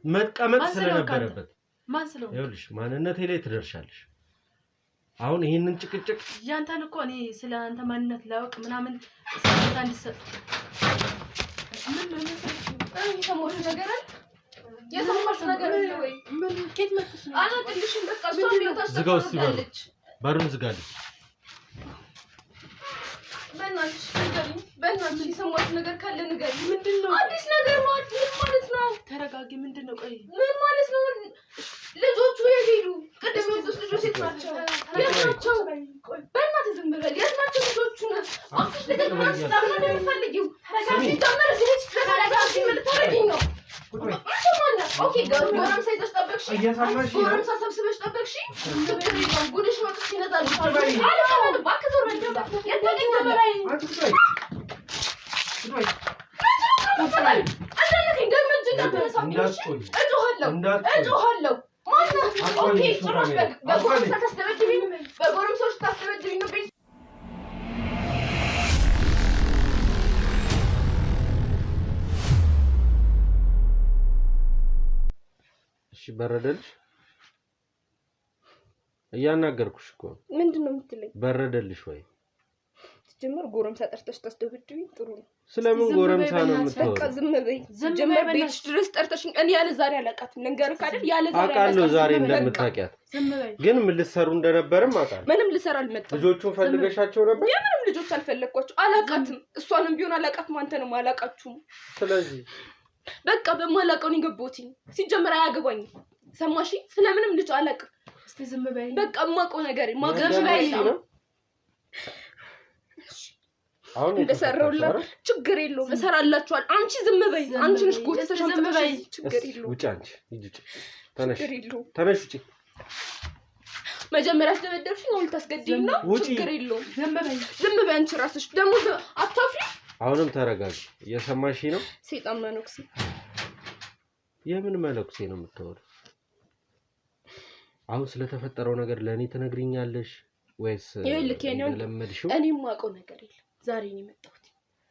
መቀመጥ ስለነበረበት ማን ስለው ይኸውልሽ ማንነቴ ላይ ትደርሻለሽ አሁን ይሄንን ጭቅጭቅ ያንተን እኮ እኔ ስለ አንተ ማንነት ላውቅ ምናምን ሰዓት እንድሰጥ ምን የሰማሁት ነገር አለ የሰማሁት ነገር አለ ወይ ምን ከየት መጥተሽ ነው አላቅልሽም በቃ እሷ ቢወጣሽ ዝጋው እስቲ በሩን ዝጋልኝ በእናትሽ ንገሪኝ በእናትሽ የሰማሁት ነገር ካለ ንገሪኝ ምንድነው አዲስ ነገር ማለት ነው ተረጋጊ ምንድነው ቆይ ምን ማለት ነው ልጆቹ የሄዱ ቅድም የወጡት ልጆች የት ናቸው የት ናቸው በእናትህ ዝም በል የት ናቸው ልጆቹ አፍሽ ልጅ ማስታም ነው የሚፈልጊው ተረጋጊ ጀመር እዚህ ተረጋጊ ምን ታረጊኝ ነው ኦኬ ጋር ጎረምሳ ይዘሽ ጠበቅሽ ጎረምሳ ሰብስበሽ ጠበቅሽ ጉድሽ ወጥቶ ሲነዛል አልተመንም እባክህ ዞር በል የታገኝ ዘመራይ አዳነከኝ ደግሞ እጅ እንዳትነሳብኝ እጮሃለሁ ማነው ኦኬ ጭራሽ በጎረምሳ ታስተበድብኝ በጎረምሳዎች ታስተበድብኝ ነው በረደልሽ እያናገርኩሽ እኮ ምንድነው የምትለኝ በረደልሽ ወይ ጀመር ጎረምሳ ጠርተሽ ታስደብድብኝ ጥሩ ነው ስለምን ጎረምሳ ነው የምትወው በቃ ዝም በይ ጀመር ቤትሽ ድረስ ጠርተሽኝ እኔ ያለ ዛሬ አላቃትም ልንገርህ አይደል ያለ ዛሬ አቃለው ዛሬ እንደምታውቂያት ግን ምን ልትሰሩ እንደነበርም አቃል ምንም ልሰራ አልመጣም ልጆቹን ፈልገሻቸው ነበር የምንም ልጆች አልፈለኳቸው አላቃትም እሷንም ቢሆን አላቃትም አንተንም አላቃችሁም ስለዚህ በቃ በማላቀው ነው ገቦትኝ ሲጀመር አያገባኝ ሰማሽ ስለምንም ልጅ አላቅ እስቲ ዝም በይ በቃ ማቀው ነገር ማገር ላይ ነው አሁን እንደሰራውላ ችግር የለውም እሰራላችኋል አንቺ ዝም በይ አንቺ ነሽ ጎትተሽ ዝም በይ ችግር የለውም ውጪ አንቺ ሂጂ ተነሽ ውጪ መጀመሪያ ስለበደልሽኝ አሁን ታስገድኝ ነው ችግር የለውም ዝም በይ አንቺ ራስሽ ደሞ አታፍሪ አሁንም ተረጋጊ እየሰማሽ ነው ሰይጣን መነኩሴ የምን መነኩሴ ነው የምትወር አሁን ስለተፈጠረው ነገር ለኔ ትነግሪኛለሽ ወይስ ለምልሽው እኔም ማቀው ነገር የለም ዛሬ ነው የመጣሁት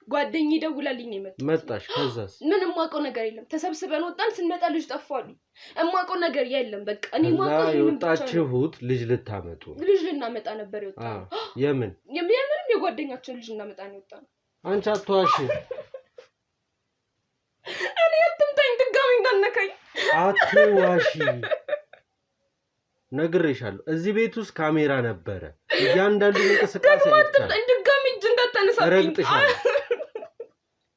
ጓደኛዬ ደውላልኝ ነው የመጣሁት መጣሽ ከዛስ ምንም ማቀው ነገር የለም ተሰብስበን ወጣን ስንመጣ ልጅ ጠፋሉ እማቀው ነገር የለም በቃ እኔ ማቀው የወጣችሁት ልጅ ልታመጡ ልጅ ልናመጣ ነበር የወጣው የምን የጓደኛቸው ልጅ እናመጣ ነው የወጣው አንቺ አትዋሺ እኔ አትምታኝ ድጋሚ እንዳነካኝ አትዋሺ ነግሬሻለሁ እዚህ ቤት ውስጥ ካሜራ ነበረ እያንዳንዱ እንቅስቃሴ አይቻለሁ ድጋሚ እጅ እንዳታነሳብኝ ረግጥሻለሁ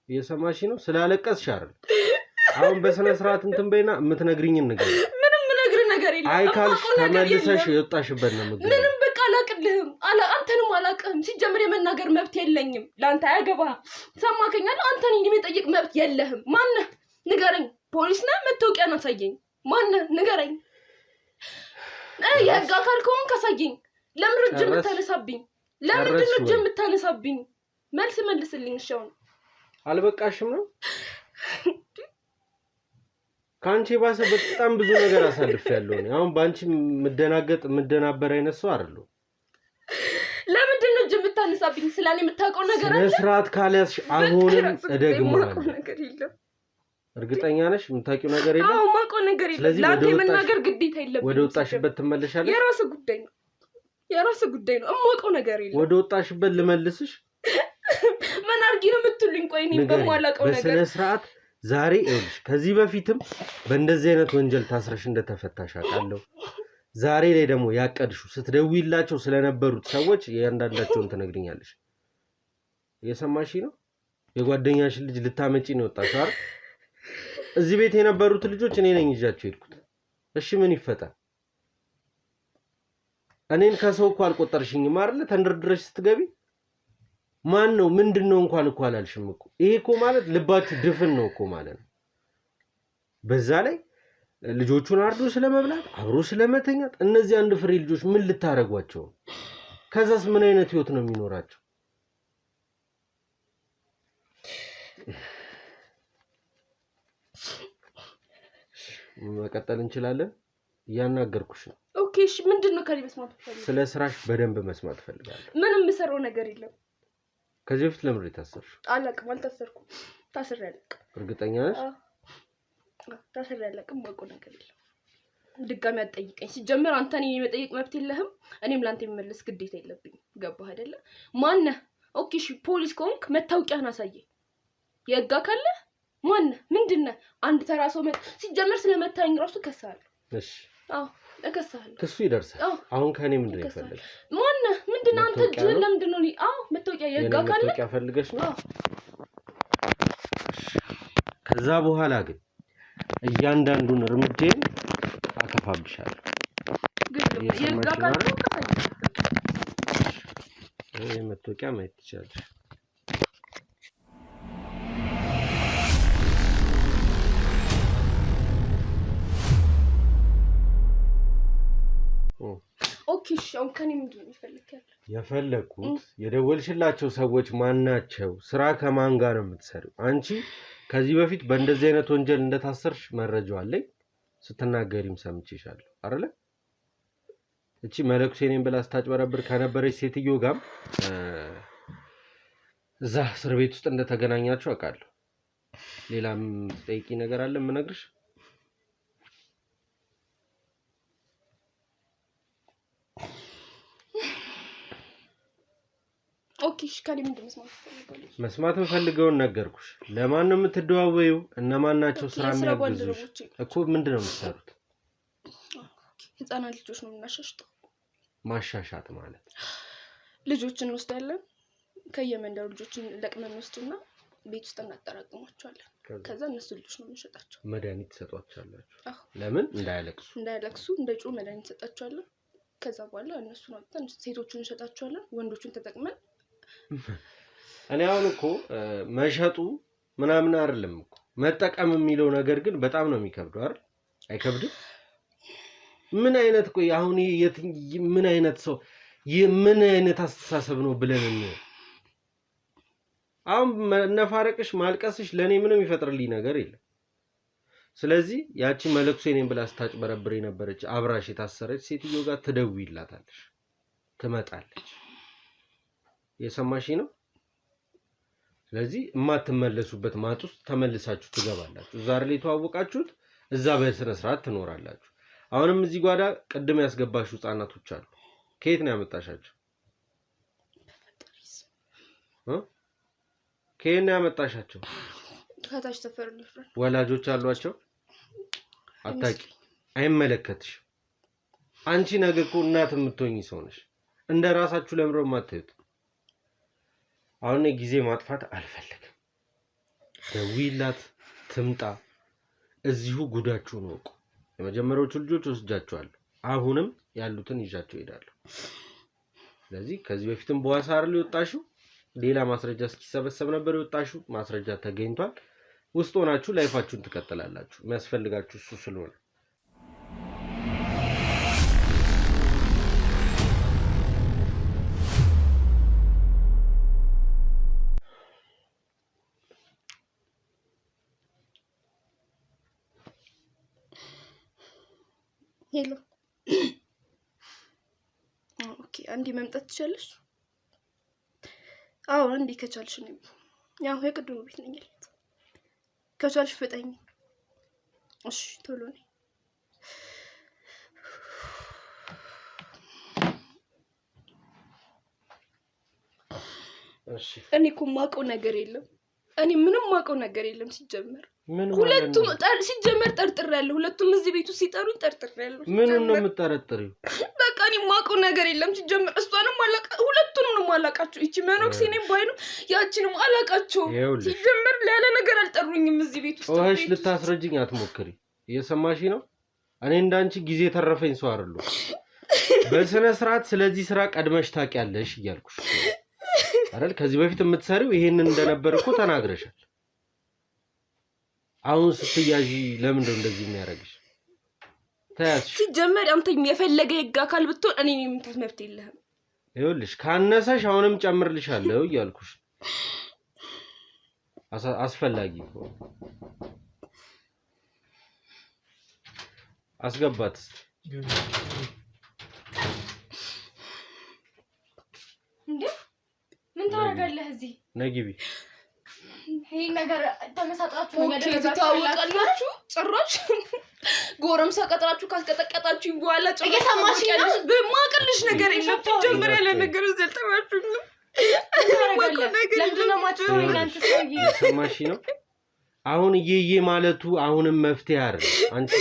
እየሰማሽ ነው ስላለቀስሽ አይደል አሁን በስነ ስርዓት እንትን በይና የምትነግሪኝን ነገር ምንም ነገር የለም አይካልሽ ተመልሰሽ የወጣሽበት ነው ምግብ ምንም በቃ አላቅልህም አንተንም አላቅህም ሲጀምር የመናገር መብት የለኝም ላንተ አያገባህ ሰማከኛል አንተን የሚጠይቅ መብት የለህም ማን ንገረኝ ፖሊስ ነህ መታወቂያን አሳየኝ ማን ንገረኝ የህግ አካል ከሆንክ ካሳየኝ ለምን እጅ የምታነሳብኝ ለምንድን ነው እጅ የምታነሳብኝ መልስ መልስልኝ እሺው አልበቃሽም ነው ካንቺ ባሰ በጣም ብዙ ነገር አሳልፌያለሁ እኔ አሁን ባንቺ ምደናበር አይነት ሰው አይደለሁ ለምንድን ነው እጅ የምታነሳብኝ ስላኔ የምታውቀው ነገር አለ ለስርዓት ካልያዝሽ አሁንም እደግማለሁ ነገር የለም እርግጠኛ ነሽ የምታውቂው ነገር የለም አዎ ማውቀው ነገር የለም ላንተ የመናገር ግዴታ የለብኝም ወደ ወጣሽበት ትመለሻለሽ የራስ ጉዳይ ነው የማውቀው ነገር የለም ወደ ወጣሽበት ልመልስሽ ምን አርጊ ነው የምትሉኝ ቆይ እኔ በማላውቀው ነገር በስነ ስርዓት ዛሬ ይኸውልሽ ከዚህ በፊትም በእንደዚህ አይነት ወንጀል ታስረሽ እንደተፈታሽ አውቃለሁ ዛሬ ላይ ደግሞ ያቀድሹ ስትደውይላቸው ስለነበሩት ሰዎች የአንዳንዳቸውን ትነግሪኛለሽ እየሰማሽ ነው የጓደኛሽን ልጅ ልታመጪ ነው ወጣሽ አይደል እዚህ ቤት የነበሩት ልጆች እኔ ነኝ ይዣቸው ሄድኩት እሺ ምን ይፈታል እኔን ከሰው እኮ አልቆጠርሽኝም አይደል ተንደርድረሽ ስትገቢ ማን ነው ምንድነው እንኳን እኮ አላልሽም እኮ ይሄ እኮ ማለት ልባችሁ ድፍን ነው እኮ ማለት ነው በዛ ላይ ልጆቹን አርዶ ስለመብላት አብሮ ስለመተኛት እነዚህ አንድ ፍሬ ልጆች ምን ልታረጓቸው ከዛስ ምን አይነት ህይወት ነው የሚኖራቸው መቀጠል እንችላለን ያናገርኩሽ ነው ኦኬ እሺ ምንድነው ከዚህ መስማት ፈልጋለሁ ስለ ስራሽ በደንብ መስማት ፈልጋለሁ ምንም ምሰራው ነገር የለም ከዚህ በፊት ለምን ታሰርሽ አላቅም አልታሰርኩም ታስሬ አላቅም እርግጠኛ ነሽ ታስሬ አላቅም ማውቀው ነገር የለም ድጋሚ አትጠይቀኝ ሲጀምር አንተ እኔን የመጠየቅ መብት የለህም እኔም ላንተ የመመለስ ግዴታ የለብኝ ገባህ አይደለ ማን ኦኬ እሺ ፖሊስ ኮንክ መታወቂያን አሳየኝ የህግ አካል ማን ምንድነው አንድ ተራ ሰው ሲጀምር ስለመታኝ ራሱ ከሳለሁ እሺ አዎ እከሳለሁ ክሱ ይደርሳል አሁን ከኔ ምንድነው ይፈልጋል ማን ምንድነው አንተ ለምንድነው አዎ መታወቂያ የህግ አካል መታወቂያ ፈልገሽ ነው ከዛ በኋላ ግን እያንዳንዱን እርምጃን አከፋብሻለሁ ግን የህግ አካል መታወቂያ ማየት ይችላል እሺ አሁን ከኔ ምንድን ነው የሚፈልገው? የፈለኩት የደወልሽላቸው ሰዎች ማን ናቸው? ስራ ከማን ጋር ነው የምትሰሪው? አንቺ ከዚህ በፊት በእንደዚህ አይነት ወንጀል እንደታሰርሽ መረጃው አለኝ። ስትናገሪም ሰምቼሻለሁ አይደለ? እቺ መለኩሴ ነኝ ብላ ስታጭበረብር ከነበረች ሴትዮ ጋር እዛ እስር ቤት ውስጥ እንደተገናኛችሁ አውቃለሁ። ሌላም ጠይቂ ነገር አለ የምነግርሽ? ኦኬ እሺ ከኔ ምንድን ነው መስማት የምፈልገውን ነገርኩሽ። ለማን ነው የምትደዋወዩ? እነማን ናቸው ስራ የሚያግዙሽ? እኮ ምንድን ነው የምትሰሩት? ህፃናት ልጆች ነው የምናሻሽጠው። ማሻሻጥ ማለት ልጆችን እንወስዳለን፣ ከየመንደሩ ልጆችን ለቅመን እንወስድና ቤት ውስጥ እናጠራቅማቸዋለን። ከዛ እነሱ ልጆች ነው የምንሸጣቸው። መድኃኒት ትሰጧቸዋላችሁ? ለምን? እንዳያለቅሱ እንደ ጮህ መድኃኒት እንሰጣቸዋለን። ከዛ በኋላ እነሱን አውጥተን ሴቶቹን እንሸጣቸዋለን፣ ወንዶቹን ተጠቅመን። እኔ አሁን እኮ መሸጡ ምናምን አይደለም እኮ መጠቀም የሚለው ነገር ግን በጣም ነው የሚከብደው አይደል? አይከብድም? ምን አይነት ቆይ አሁን ምን አይነት ሰው ምን አይነት አስተሳሰብ ነው ብለን አሁን ነፋረቅሽ ማልቀስሽ ለኔ ምንም ይፈጥርልኝ ነገር የለም። ስለዚህ ያቺ መለኩሴ ነኝ ብላ ስታጭበረብር የነበረች አብራሽ የታሰረች ሴትዮ ጋር ትደውይላታለሽ፣ ትመጣለች። የሰማሽ ነው? ስለዚህ የማትመለሱበት ማጥ ውስጥ ተመልሳችሁ ትገባላችሁ። እዛ አይደል የተዋወቃችሁት? እዛ በስነ ስርዓት ትኖራላችሁ። አሁንም እዚህ ጓዳ ቅድም ያስገባሽው ህፃናቶች አሉ። ከየት ነው ያመጣሻቸው? ከየት ነው ያመጣሻቸው? ከታች ሰፈር ነው። ወላጆች አሏቸው? አታቂ፣ አይመለከትሽ። አንቺ ነገ እኮ እናት የምትሆኚ ሰው ነሽ። እንደ ራሳችሁ ለምሮ ማታዩት። አሁን ጊዜ ማጥፋት አልፈልግም። ደውይላት ትምጣ። እዚሁ ጉዳችሁን ወቁ። የመጀመሪያዎቹ ልጆች ወስጃቸዋለሁ። አሁንም ያሉትን ይዣቸው እሄዳለሁ። ስለዚህ ከዚህ በፊትም በዋሳ አይደል የወጣሽው? ሌላ ማስረጃ እስኪሰበሰብ ነበር የወጣሽው። ማስረጃ ተገኝቷል። ውስጥ ሆናችሁ ላይፋችሁን ትቀጥላላችሁ። የሚያስፈልጋችሁ እሱ ስለሆነ ሄሎ። ኦኬ አንዴ መምጣት ትችላለሽ? አዎ አንዴ ከቻልሽ ነው። ያው የቅድሙ ቤት ነኝ ያለሁት። ከቻልሽ ፍጠኝ። እሺ ቶሎ ነኝ። እሺ እኔ እኮ የማውቀው ነገር የለም። እኔ ምንም የማውቀው ነገር የለም ሲጀመር። ሁለቱም ሲጀመር ጠርጥሬያለሁ። ሁለቱም እዚህ ቤቱ ሲጠሩኝ ጠርጥሬያለሁ። ምን ነው የምትጠረጥሪው? በቃ እኔ የማውቀው ነገር የለም ሲጀመር። እሷንም ሁለቱንም ነው የማላውቃቸው። እቺ መኖክሴ ነኝ ባይኑ ያቺንም አላውቃቸው። ሲጀመር ሌላ ነገር አልጠሩኝም እዚህ ቤት ውስጥ። እሺ ልታስረጅኝ አትሞክሪ። እየሰማሽ ነው? እኔ እንዳንቺ ጊዜ ተረፈኝ ሰው አይደለሁ። በስነ ስርዓት ስለዚህ ስራ ቀድመሽ ታውቂያለሽ እያልኩሽ አይደል? ከዚህ በፊት የምትሰሪው ይሄንን እንደነበር እኮ ተናግረሻል። አሁን ስትያዢ ለምን እንደዚህ የሚያደርግሽ? ታያስሽ ሲጀመር አንተ የፈለገ የጋ አካል ብትሆን እኔ የምታት መብት የለህም። ይኸውልሽ ካነሰሽ አሁንም ጨምርልሻለሁ እያልኩሽ አስፈላጊ አስገባት። እንዴ ምን ታረጋለህ እዚህ? ነግቢ። ይሄ ነገር ተመሳጥራችሁ ነው ያደረጋችሁ። ጭራሽ ጎረምሳ ቀጥራችሁ ካስቀጠቀጣችሁ በኋላ ጭራሽ እየሰማሽ ነው? በማቅልሽ ነገር የለም። ጀምር ያለ ነገር ዘልተባችሁ ነው። ለምንድነው ማጥፋው? አንተ ሰውዬ እየሰማሽ ነው? አሁን እየየ ማለቱ አሁንም መፍትሄ አይደል? አንቺ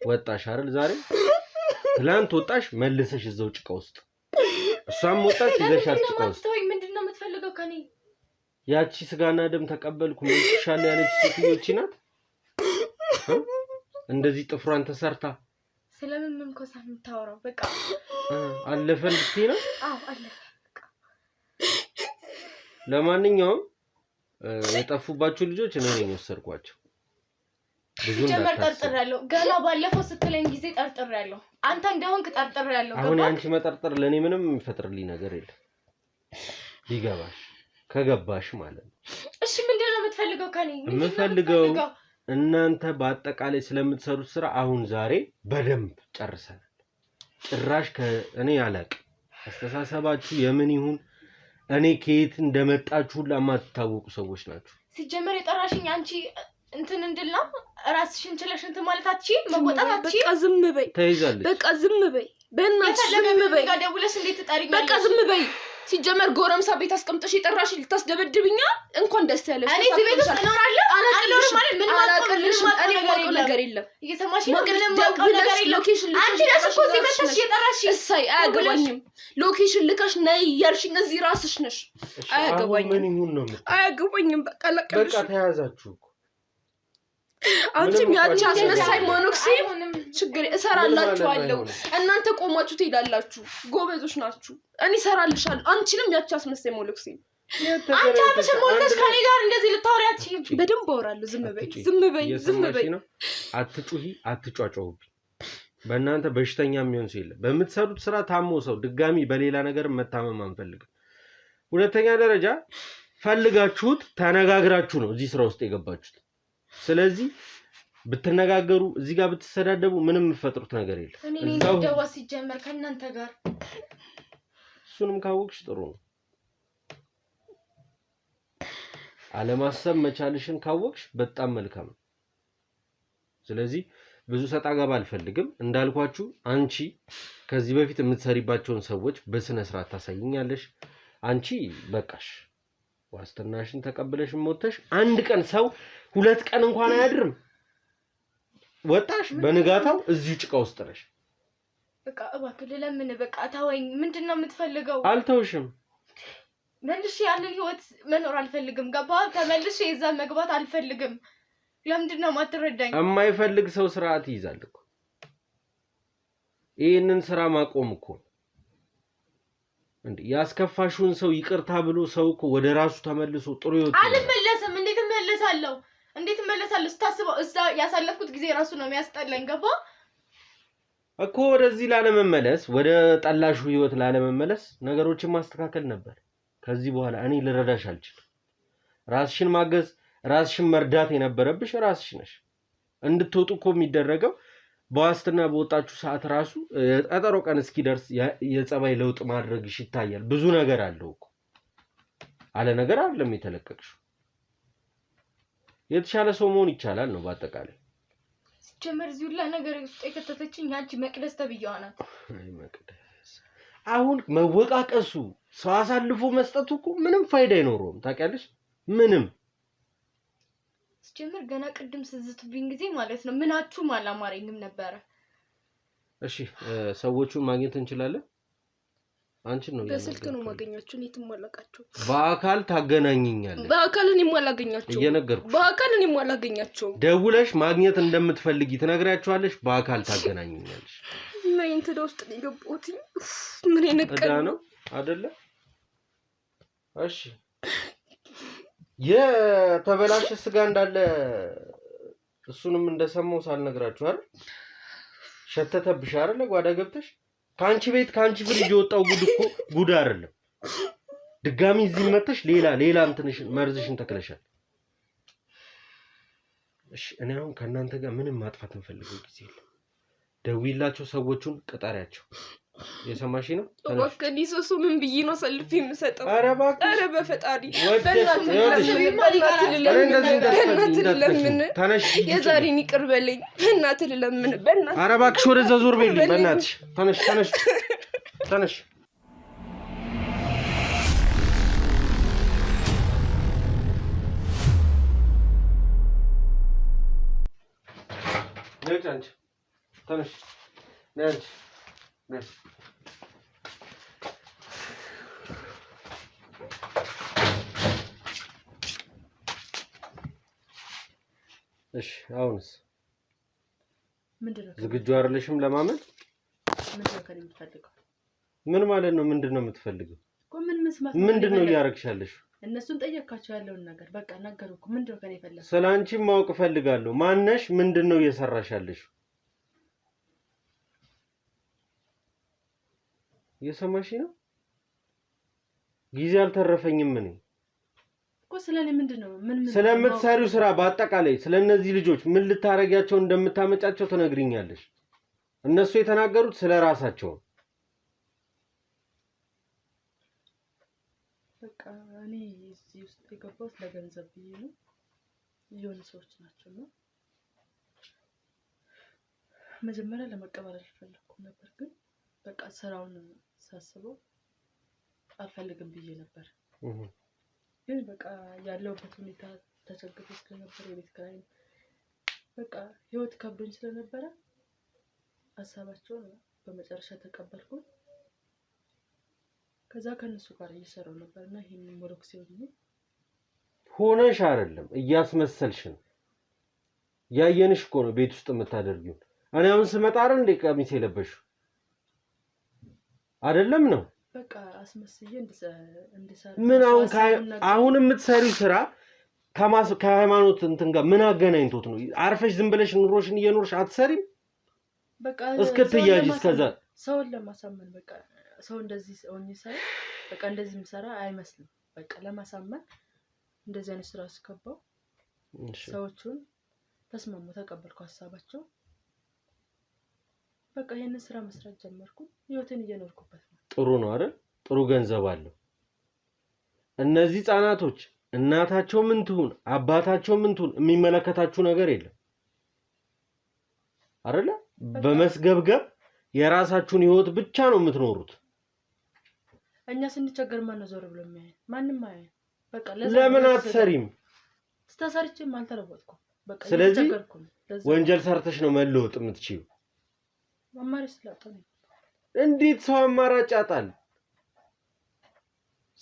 ወጣሽ አይደል? ዛሬ ትላንት ወጣሽ መልሰሽ እዛው ጭቃ ውስጥ፣ እሷም ወጣች ይዘሻት ጭቃ ውስጥ። ምንድነው የምትፈልገው ከኔ? ያቺ ስጋና ደም ተቀበልኩ ምንሻለ ያለች ሴትዮች ናት። እንደዚህ ጥፍሯን ተሰርታ ስለምን ምን ኮሳ የምታወራው? በቃ አለፈ እንድትይ ነው? አዎ አለፈ። ለማንኛውም የጠፉባችሁ ልጆች እኔ ነኝ ወሰድኳቸው። ጀመር ጠርጥሬያለሁ ገና ባለፈው ስትለኝ ጊዜ ጠርጥሬያለሁ አንተ እንደሆንክ ጠርጥሬያለሁ አሁን አንቺ መጠርጠር ለኔ ምንም የሚፈጥርልኝ ነገር የለም ይገባሽ ከገባሽ ማለት ነው እሺ ምንድነው የምትፈልገው ከኔ የምፈልገው እናንተ በአጠቃላይ ስለምትሰሩት ስራ አሁን ዛሬ በደንብ ጨርሰናል ጭራሽ ከእኔ ያለቅ አስተሳሰባችሁ የምን ይሁን እኔ ከየት እንደመጣችሁ ለማትታወቁ ሰዎች ናችሁ ሲጀመር የጠራሽኝ አንቺ እንትን እንድልና ራስሽን ችለሽ እንትን ማለት አትችይ መቆጣት አትችይ በቃ ዝም በይ ተይዛለሽ በቃ ዝም በይ በእናትሽ ዝም በይ ጋር ደውለሽ እንዴት ትጠሪኛለሽ በቃ ዝም በይ ሲጀመር ጎረምሳ ቤት አስቀምጠሽ የጠራሽ ልታስደበድብኛ እንኳን ደስ ያለሽ እኔ እዚህ ቤት ውስጥ እኖራለሁ አላቀልሽ ማለት ምን ማውቀው ነገር የለም እየሰማሽ ነው ምንም ማውቀው ነገር የለም ሎኬሽን አንቺ ነሽ እኮ እዚህ መጥተሽ የጠራሽ እሰይ አያገባኝም ሎኬሽን ልከሽ ነይ ያልሽኝ እዚህ ራስሽ ነሽ አያገባኝም ምን ይሁን ነው አያገባኝም በቃ ለቀልሽ በቃ ተያዛችሁ አንቺም ያቺ አስመሳይ ሞኖክሲ ችግር እሰራላችኋለሁ እናንተ ቆማችሁ ትሄዳላችሁ ጎበዞች ናችሁ እኔ እሰራልሻለሁ አንቺንም ያቺ አስመሳይ ሞኖክሲ አንቺ አትሽ ሞልተሽ ከኔ ጋር እንደዚህ ልታወሪያት በደንብ አወራለሁ ዝም በይ አትጩሂ አትጫጫውብኝ በእናንተ በሽተኛ የሚሆን ሰው የለም በምትሰሩት ስራ ታሞ ሰው ድጋሚ በሌላ ነገር መታመም አንፈልግም ሁለተኛ ደረጃ ፈልጋችሁት ተነጋግራችሁ ነው እዚህ ስራ ውስጥ የገባችሁት ስለዚህ ብትነጋገሩ እዚህ ጋር ብትሰዳደቡ ምንም የምትፈጥሩት ነገር የለም እኔ እንደው ሲጀመር ከእናንተ ጋር እሱንም ካወቅሽ ጥሩ ነው አለማሰብ መቻልሽን ካወቅሽ በጣም መልካም ነው ስለዚህ ብዙ ሰጣ ገባ አልፈልግም እንዳልኳችሁ አንቺ ከዚህ በፊት የምትሰሪባቸውን ሰዎች በስነ ስርዓት ታሳይኛለሽ አንቺ በቃሽ ዋስትናሽን ተቀበለሽ ሞተሽ አንድ ቀን ሰው ሁለት ቀን እንኳን አያድርም ወጣሽ በንጋታው እዚሁ ጭቃ ውስጥ ነሽ በቃ እባክህ ለምን በቃ ታወኝ ምንድነው የምትፈልገው አልተውሽም መልሽ ያንን ህይወት መኖር አልፈልግም ገባ ተመልሽ የዛ መግባት አልፈልግም ለምንድነው ማትረዳኝ የማይፈልግ ሰው ስርዓት ይይዛል እኮ ይሄንን ስራ ማቆም እኮ እንዴ ያስከፋሹን ሰው ይቅርታ ብሎ ሰው እኮ ወደ ራሱ ተመልሶ ጥሩ ይወጣ አልመለስም እንዴት እመለሳለሁ ስታስበው እዛ ያሳለፍኩት ጊዜ ራሱ ነው የሚያስጠላኝ ገባ እኮ ወደዚህ ላለመመለስ ወደ ጠላሹ ህይወት ላለመመለስ ነገሮችን ማስተካከል ነበር ከዚህ በኋላ እኔ ልረዳሽ አልችልም ራስሽን ማገዝ ራስሽን መርዳት የነበረብሽ ራስሽ ነሽ እንድትወጡ እኮ የሚደረገው በዋስትና በወጣችሁ ሰዓት ራሱ ቀጠሮ ቀን እስኪደርስ የጸባይ ለውጥ ማድረግሽ ይታያል ብዙ ነገር አለው እኮ አለ ነገር አይደለም የተለቀቅሽው የተሻለ ሰው መሆን ይቻላል ነው በአጠቃላይ ሲጀመር እዚህ ሁላ ነገር ውስጥ የከተተችኝ አንቺ መቅደስ ተብያዋ ናት አይ መቅደስ አሁን መወቃቀሱ ሰው አሳልፎ መስጠቱ እኮ ምንም ፋይዳ አይኖርም ታውቂያለሽ ምንም ሲጀመር ገና ቅድም ስዝቱብኝ ጊዜ ማለት ነው ምናችሁም አላማረኝም ነበር እሺ ሰዎቹን ማግኘት እንችላለን አንቺን ነው በስልክ ነው ማገኛችሁ እኔትም ማላቃቸው በአካል ታገናኝኛለሽ በአካል እኔም ማላገኛቸው እየነገርኩ በአካል እኔም ማላገኛቸው ደውለሽ ማግኘት እንደምትፈልጊ ትነግራቸዋለሽ በአካል ታገናኝኛለሽ ምን እንት ውስጥ ሊገቡት ምን ይነቀል ነው አይደለ እሺ የተበላሸ ስጋ እንዳለ እሱንም እንደሰማው ሳልነግራችሁ አይደል ሸተተብሽ አይደል ጓዳ ገብተሽ ካንቺ ቤት ካንቺ ፍሪጅ የወጣው ጉድ እኮ ጉድ አይደለም ድጋሚ እዚህ መተሽ ሌላ እንትንሽን መርዝሽን ተክለሻል እሺ እኔ አሁን ከናንተ ጋር ምንም ማጥፋት እንፈልገው ጊዜ የለም ደውይላቸው ሰዎቹን ቅጠሪያቸው የሰማሽ ነው ወከዲ ሶሱ ምን ብዬ ነው ሰልፍ የምሰጠው ኧረ እባክሽ ኧረ በፈጣሪ ተነሽ የዛሬን ይቅር በለኝ በእናትህ ለምን በእናትህ ኧረ እባክሽ ወደዛ ዞር በይልኝ በእናትሽ ተነሽ ነጭ ተነሽ ነጭ እሺ አሁንስ ምንድነው ዝግጁ አይደለሽም ለማመን ምንድነው ከልምፈልገው ምን ማለት ነው ምንድነው የምትፈልገው ምን መስማት ምንድነው ያረክሻለሽ እነሱን ጠየካቸው ያለውን ነገር በቃ ነገሩኩ። ምንድነው ከኔ ፈለገ? ስላንቺ ማወቅ ፈልጋለሁ። ማነሽ? ምንድነው እየሰራሽ ያለሽ? እየሰማሽ ነው? ጊዜ አልተረፈኝም እኔ እኮ ስለኔ ምንድነው ምን ስለምትሰሪው ስራ በአጠቃላይ ስለነዚህ ልጆች ምን ልታረጋቸው እንደምታመጫቸው ትነግሪኛለሽ። እነሱ የተናገሩት ስለራሳቸው በቃ እኔ እዚህ ውስጥ የገባሁት ለገንዘብ ብዬ ነው። የሆነ ሰዎች ናቸው ነው መጀመሪያ ለመቀበል አልፈለኩም ነበር፣ ግን በቃ ስራውን ሳስበው አልፈልግም ብዬ ነበር። ግን በቃ ያለውበት ሁኔታ ተቸግሮ ስለነበር የቤት ኪራይ በቃ ህይወት ከብዶኝ ስለነበረ ሐሳባቸውን በመጨረሻ ተቀበልኩ። ከዛ ከነሱ ጋር እየሰራው ነበርና ይሄንን ሞሮክስ ሆነሽ አይደለም እያስመሰልሽ ነው። ያየንሽ እኮ ነው ቤት ውስጥ የምታደርጊው። እኔ አሁን ስመጣ አይደል እንደ ቀሚስ የለበሽው አይደለም ነው በቃ አስመስዬ እንድሰራ ምን አሁን የምትሰሪው ስራ ከሃይማኖት እንትን ጋር ምን አገናኝቶት ነው? አርፈሽ ዝም ብለሽ ኑሮሽን እየኖርሽ አትሰሪም? በቃ እስክትያጂ እስከዛ ሰውን ለማሳመን በቃ ሰው እንደዚህ ሆኜ ሳይ በቃ እንደዚህ ምሰራ አይመስልም። በቃ ለማሳመን እንደዚህ አይነት ስራ አስከባው ሰዎቹን ተስማሙ፣ ተቀበልኩ ሐሳባቸው። በቃ ይሄንን ስራ መስራት ጀመርኩ። ህይወቴን እየኖርኩበት ነው። ጥሩ ነው አይደል? ጥሩ ገንዘብ አለው። እነዚህ ህፃናቶች እናታቸው ምን ትሁን አባታቸው ምን ትሁን የሚመለከታችሁ ነገር የለም አይደለ? በመስገብገብ የራሳችሁን ህይወት ብቻ ነው የምትኖሩት። እኛ ስንቸገር ማን ነው ዞር ብሎ የሚያየን? ማንንም አያየን። በቃ ለምን አትሰሪም? ስተሰርቼም አልተለወጥኩም። በቃ ስለዚህ ወንጀል ሰርተሽ ነው መለወጥ የምትችይው። አማራጭ ስላጣሁ ነው። እንዴት ሰው አማራጭ ያጣል?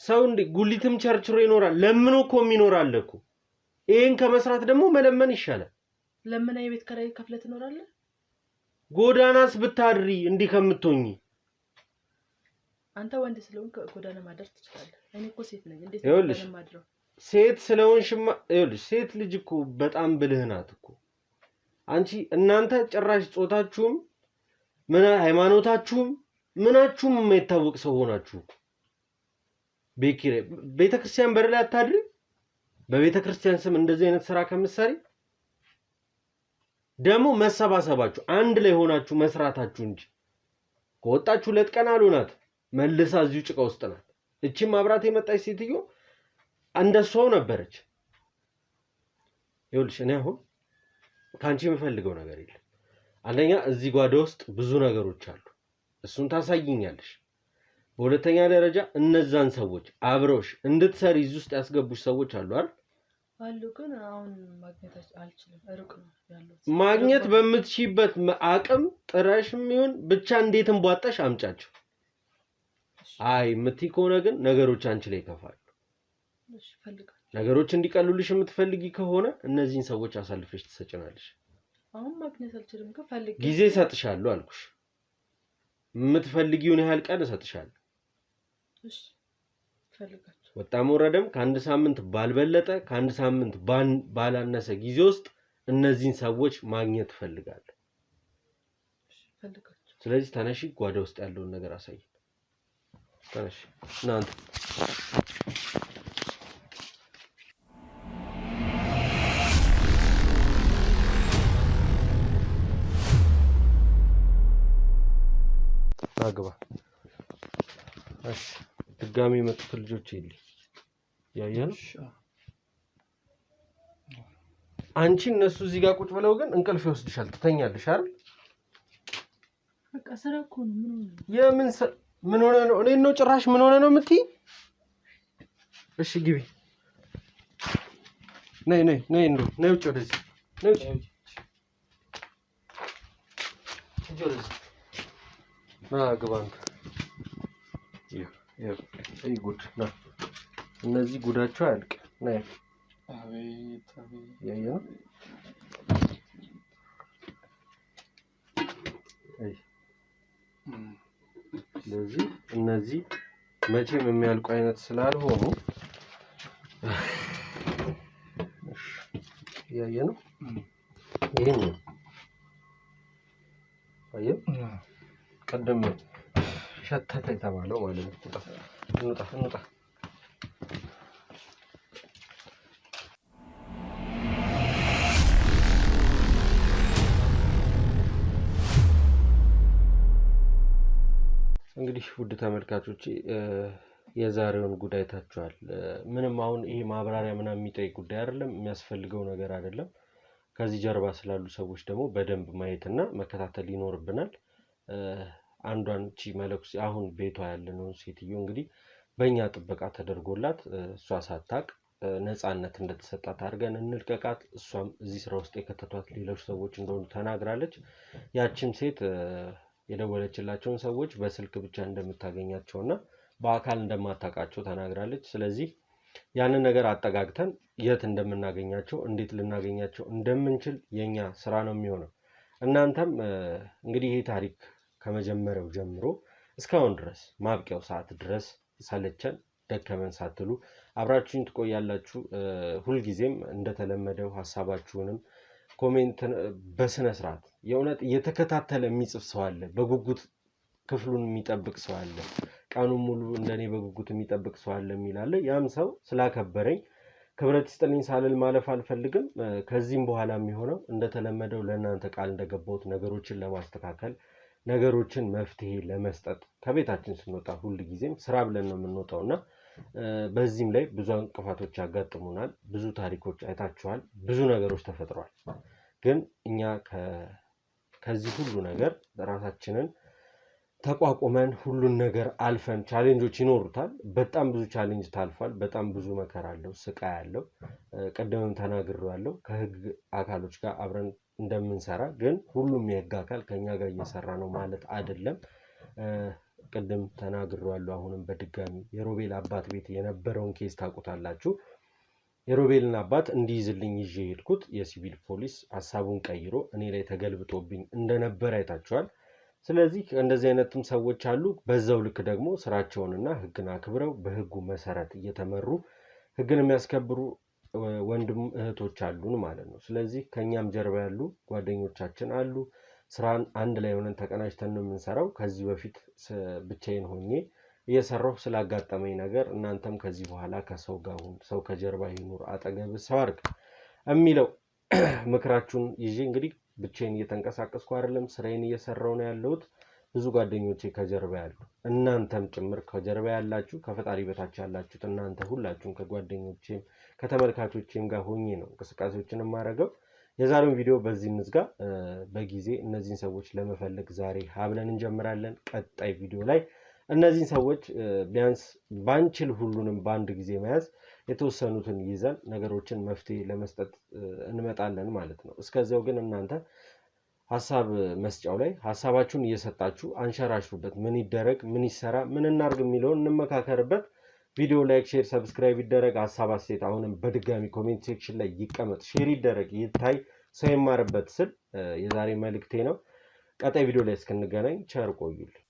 ሰው እንዴ ጉሊትም ቸርችሮ ይኖራል። ለምን እኮ የሚኖራል እኮ። ይሄን ከመስራት ደግሞ መለመን ይሻላል። ለምን የቤት ኪራይ ከፍለህ ትኖራለህ? ጎዳናስ ብታድሪ እንዲህ ከምትሆኚ። አንተ ወንድ ስለሆንክ ጎዳና ማደር ትችላለህ። እኔ እኮ ሴት ነኝ። እንዴት ነው ማድረው? ሴት ስለሆንሽማ ይኸውልሽ፣ ሴት ልጅ እኮ በጣም ብልህ ናት እኮ። አንቺ እናንተ ጭራሽ ጾታችሁም ምን ሃይማኖታችሁም ምናችሁም የማይታወቅ ሰው ሆናችሁ ቤተክርስቲያን በር ላይ አታድሪ። በቤተክርስቲያን ስም እንደዚህ አይነት ስራ ከምትሰሪ ደግሞ መሰባሰባችሁ አንድ ላይ ሆናችሁ መስራታችሁ እንጂ ከወጣችሁ ለጥቀን አልሆናት መልሳ እዚሁ ጭቃ ውስጥ ናት። እቺም አብራት የመጣች ሴትዮ እንደሷው ነበረች። ይኸውልሽ እኔ አሁን ካንቺ የምፈልገው ነገር የለም። አንደኛ እዚህ ጓዳ ውስጥ ብዙ ነገሮች አሉ፣ እሱን ታሳይኛለሽ። በሁለተኛ ደረጃ እነዛን ሰዎች አብረውሽ እንድትሰሪ እዚህ ውስጥ ያስገቡሽ ሰዎች አሉ አይደል? አሉ፣ ግን አሁን ማግኘት አልችልም፣ ሩቅ ነው ያለው። ማግኘት በምትችይበት አቅም ጥረሽም ይሁን ብቻ እንዴትም ቧጣሽ አምጫቸው። አይ የምትይ ከሆነ ግን ነገሮች አንቺ ላይ ይከፋሉ። እሺ ፈልጋለሁ። ነገሮች እንዲቀሉልሽ የምትፈልጊ ከሆነ እነዚህን ሰዎች አሳልፈሽ ትሰጭናለሽ። አሁን ማግኘት አልችልም፣ ግን ፈልጊ። ጊዜ እሰጥሻለሁ አልኩሽ። የምትፈልጊውን ያህል ቀን እሰጥሻለሁ። እሺ ፈልጋለሁ። ወጣም ወረደም ከአንድ ሳምንት ባልበለጠ ከአንድ ሳምንት ባላነሰ ጊዜ ውስጥ እነዚህን ሰዎች ማግኘት እፈልጋለሁ። እሺ ፈልጋለሁ። ስለዚህ ተነሺ፣ ጓዳ ውስጥ ያለውን ነገር አሳይ። ተነሺ እናንተ አግባ። እሺ ድጋሚ የመጡት ልጆች ይል ያያል። አንቺ እነሱ እዚህ ጋር ቁጭ ብለው ግን እንቅልፍ ይወስድሻል፣ ትተኛለሽ አይደል? በቃ ስራ እኮ ነው። ምን ሆነ? የምን ምን ሆነ ነው? እኔ ነው ጭራሽ ምን ሆነ ነው የምትይ? እሺ ግቢ። ነይ ነይ ነይ እንዶ ነይ ውጭ ወደዚህ ነይ ውጭ ወደዚህ ግባ አንተ። ይሄ ጉድ ነው። እነዚህ ጉዳቸው አያልቅ። ነይ አቤት አቤት ያየው አይ ስለዚህ እነዚህ መቼም የሚያልቁ አይነት ስላልሆኑ እያየ ነው። ይሄን ነው አየህ፣ ቀደም ሸተተ የተባለው ማለት ነው። እንውጣ እንግዲህ ውድ ተመልካቾች የዛሬውን ጉዳይ ታችኋል። ምንም አሁን ይሄ ማብራሪያ ምናምን የሚጠይቅ ጉዳይ አይደለም፣ የሚያስፈልገው ነገር አይደለም። ከዚህ ጀርባ ስላሉ ሰዎች ደግሞ በደንብ ማየትና መከታተል ይኖርብናል። አንዷን ቺ መለኩሴ አሁን ቤቷ ያለነው ሴትዮ እንግዲህ በእኛ ጥበቃ ተደርጎላት እሷ ሳታቅ ነፃነት እንደተሰጣት አድርገን እንልቀቃት። እሷም እዚህ ስራ ውስጥ የከተቷት ሌሎች ሰዎች እንደሆኑ ተናግራለች። ያቺም ሴት የደወለችላቸውን ሰዎች በስልክ ብቻ እንደምታገኛቸውና በአካል እንደማታውቃቸው ተናግራለች። ስለዚህ ያንን ነገር አጠጋግተን የት እንደምናገኛቸው እንዴት ልናገኛቸው እንደምንችል የኛ ስራ ነው የሚሆነው። እናንተም እንግዲህ ይሄ ታሪክ ከመጀመሪያው ጀምሮ እስካሁን ድረስ ማብቂያው ሰዓት ድረስ ሰለቸን ደከመን ሳትሉ አብራችሁኝ ትቆያላችሁ። ሁልጊዜም እንደተለመደው ሀሳባችሁንም ኮሜንት በስነ ስርዓት የእውነት እየተከታተለ የሚጽፍ ሰው አለ፣ በጉጉት ክፍሉን የሚጠብቅ ሰው አለ፣ ቀኑን ሙሉ እንደኔ በጉጉት የሚጠብቅ ሰው አለ የሚላለ። ያም ሰው ስላከበረኝ ክብረት ይስጥልኝ ሳልል ማለፍ አልፈልግም። ከዚህም በኋላ የሚሆነው እንደተለመደው ለእናንተ ቃል እንደገባሁት ነገሮችን ለማስተካከል ነገሮችን መፍትሄ ለመስጠት ከቤታችን ስንወጣ ሁልጊዜም ስራ ብለን ነው የምንወጣው እና በዚህም ላይ ብዙ እንቅፋቶች ያጋጥሙናል። ብዙ ታሪኮች አይታችኋል፣ ብዙ ነገሮች ተፈጥሯል። ግን እኛ ከዚህ ሁሉ ነገር ራሳችንን ተቋቁመን ሁሉን ነገር አልፈን ቻሌንጆች ይኖሩታል። በጣም ብዙ ቻሌንጅ ታልፏል። በጣም ብዙ መከራ አለው፣ ስቃይ አለው። ቀደምም ተናግሬዋለሁ ከህግ አካሎች ጋር አብረን እንደምንሰራ። ግን ሁሉም የህግ አካል ከኛ ጋር እየሰራ ነው ማለት አይደለም። ቅድም ተናግሬዋለሁ። አሁንም በድጋሚ የሮቤል አባት ቤት የነበረውን ኬስ ታውቁታላችሁ። የሮቤልን አባት እንዲይዝልኝ ይዤ ሄድኩት። የሲቪል ፖሊስ ሀሳቡን ቀይሮ እኔ ላይ ተገልብጦብኝ እንደነበር አይታችኋል። ስለዚህ እንደዚህ አይነትም ሰዎች አሉ። በዛው ልክ ደግሞ ስራቸውንና ህግን አክብረው በህጉ መሰረት እየተመሩ ህግን የሚያስከብሩ ወንድም እህቶች አሉን ማለት ነው። ስለዚህ ከኛም ጀርባ ያሉ ጓደኞቻችን አሉ። ስራን አንድ ላይ ሆነን ተቀናጅተን ነው የምንሰራው። ከዚህ በፊት ብቻዬን ሆኜ እየሰራሁ ስላጋጠመኝ ነገር እናንተም ከዚህ በኋላ ከሰው ጋር ሁን፣ ሰው ከጀርባ ይኑር፣ አጠገብ ሰው አድርግ የሚለው ምክራችሁን ይዤ እንግዲህ ብቻዬን እየተንቀሳቀስኩ አይደለም፣ ስራዬን እየሰራሁ ነው ያለሁት። ብዙ ጓደኞቼ ከጀርባ ያሉ እናንተም ጭምር ከጀርባ ያላችሁ ከፈጣሪ በታች ያላችሁት እናንተ ሁላችሁም ከጓደኞቼም ከተመልካቾቼም ጋር ሆኜ ነው እንቅስቃሴዎችን የማደርገው። የዛሬውን ቪዲዮ በዚህ እንዝጋ። በጊዜ እነዚህን ሰዎች ለመፈለግ ዛሬ ሀብለን እንጀምራለን። ቀጣይ ቪዲዮ ላይ እነዚህን ሰዎች ቢያንስ ባንችል ሁሉንም በአንድ ጊዜ መያዝ የተወሰኑትን ይዘን ነገሮችን መፍትሄ ለመስጠት እንመጣለን ማለት ነው። እስከዚያው ግን እናንተ ሀሳብ መስጫው ላይ ሀሳባችሁን እየሰጣችሁ አንሸራሽሩበት። ምን ይደረግ፣ ምን ይሰራ፣ ምን እናርግ የሚለውን እንመካከርበት። ቪዲዮ ላይክ፣ ሼር፣ ሰብስክራይብ ይደረግ። ሀሳብ አስተያየት አሁንም በድጋሚ ኮሜንት ሴክሽን ላይ ይቀመጥ፣ ሼር ይደረግ፣ ይታይ፣ ሰው ይማርበት ስል የዛሬ መልእክቴ ነው። ቀጣይ ቪዲዮ ላይ እስክንገናኝ ቸር ቆዩልኝ።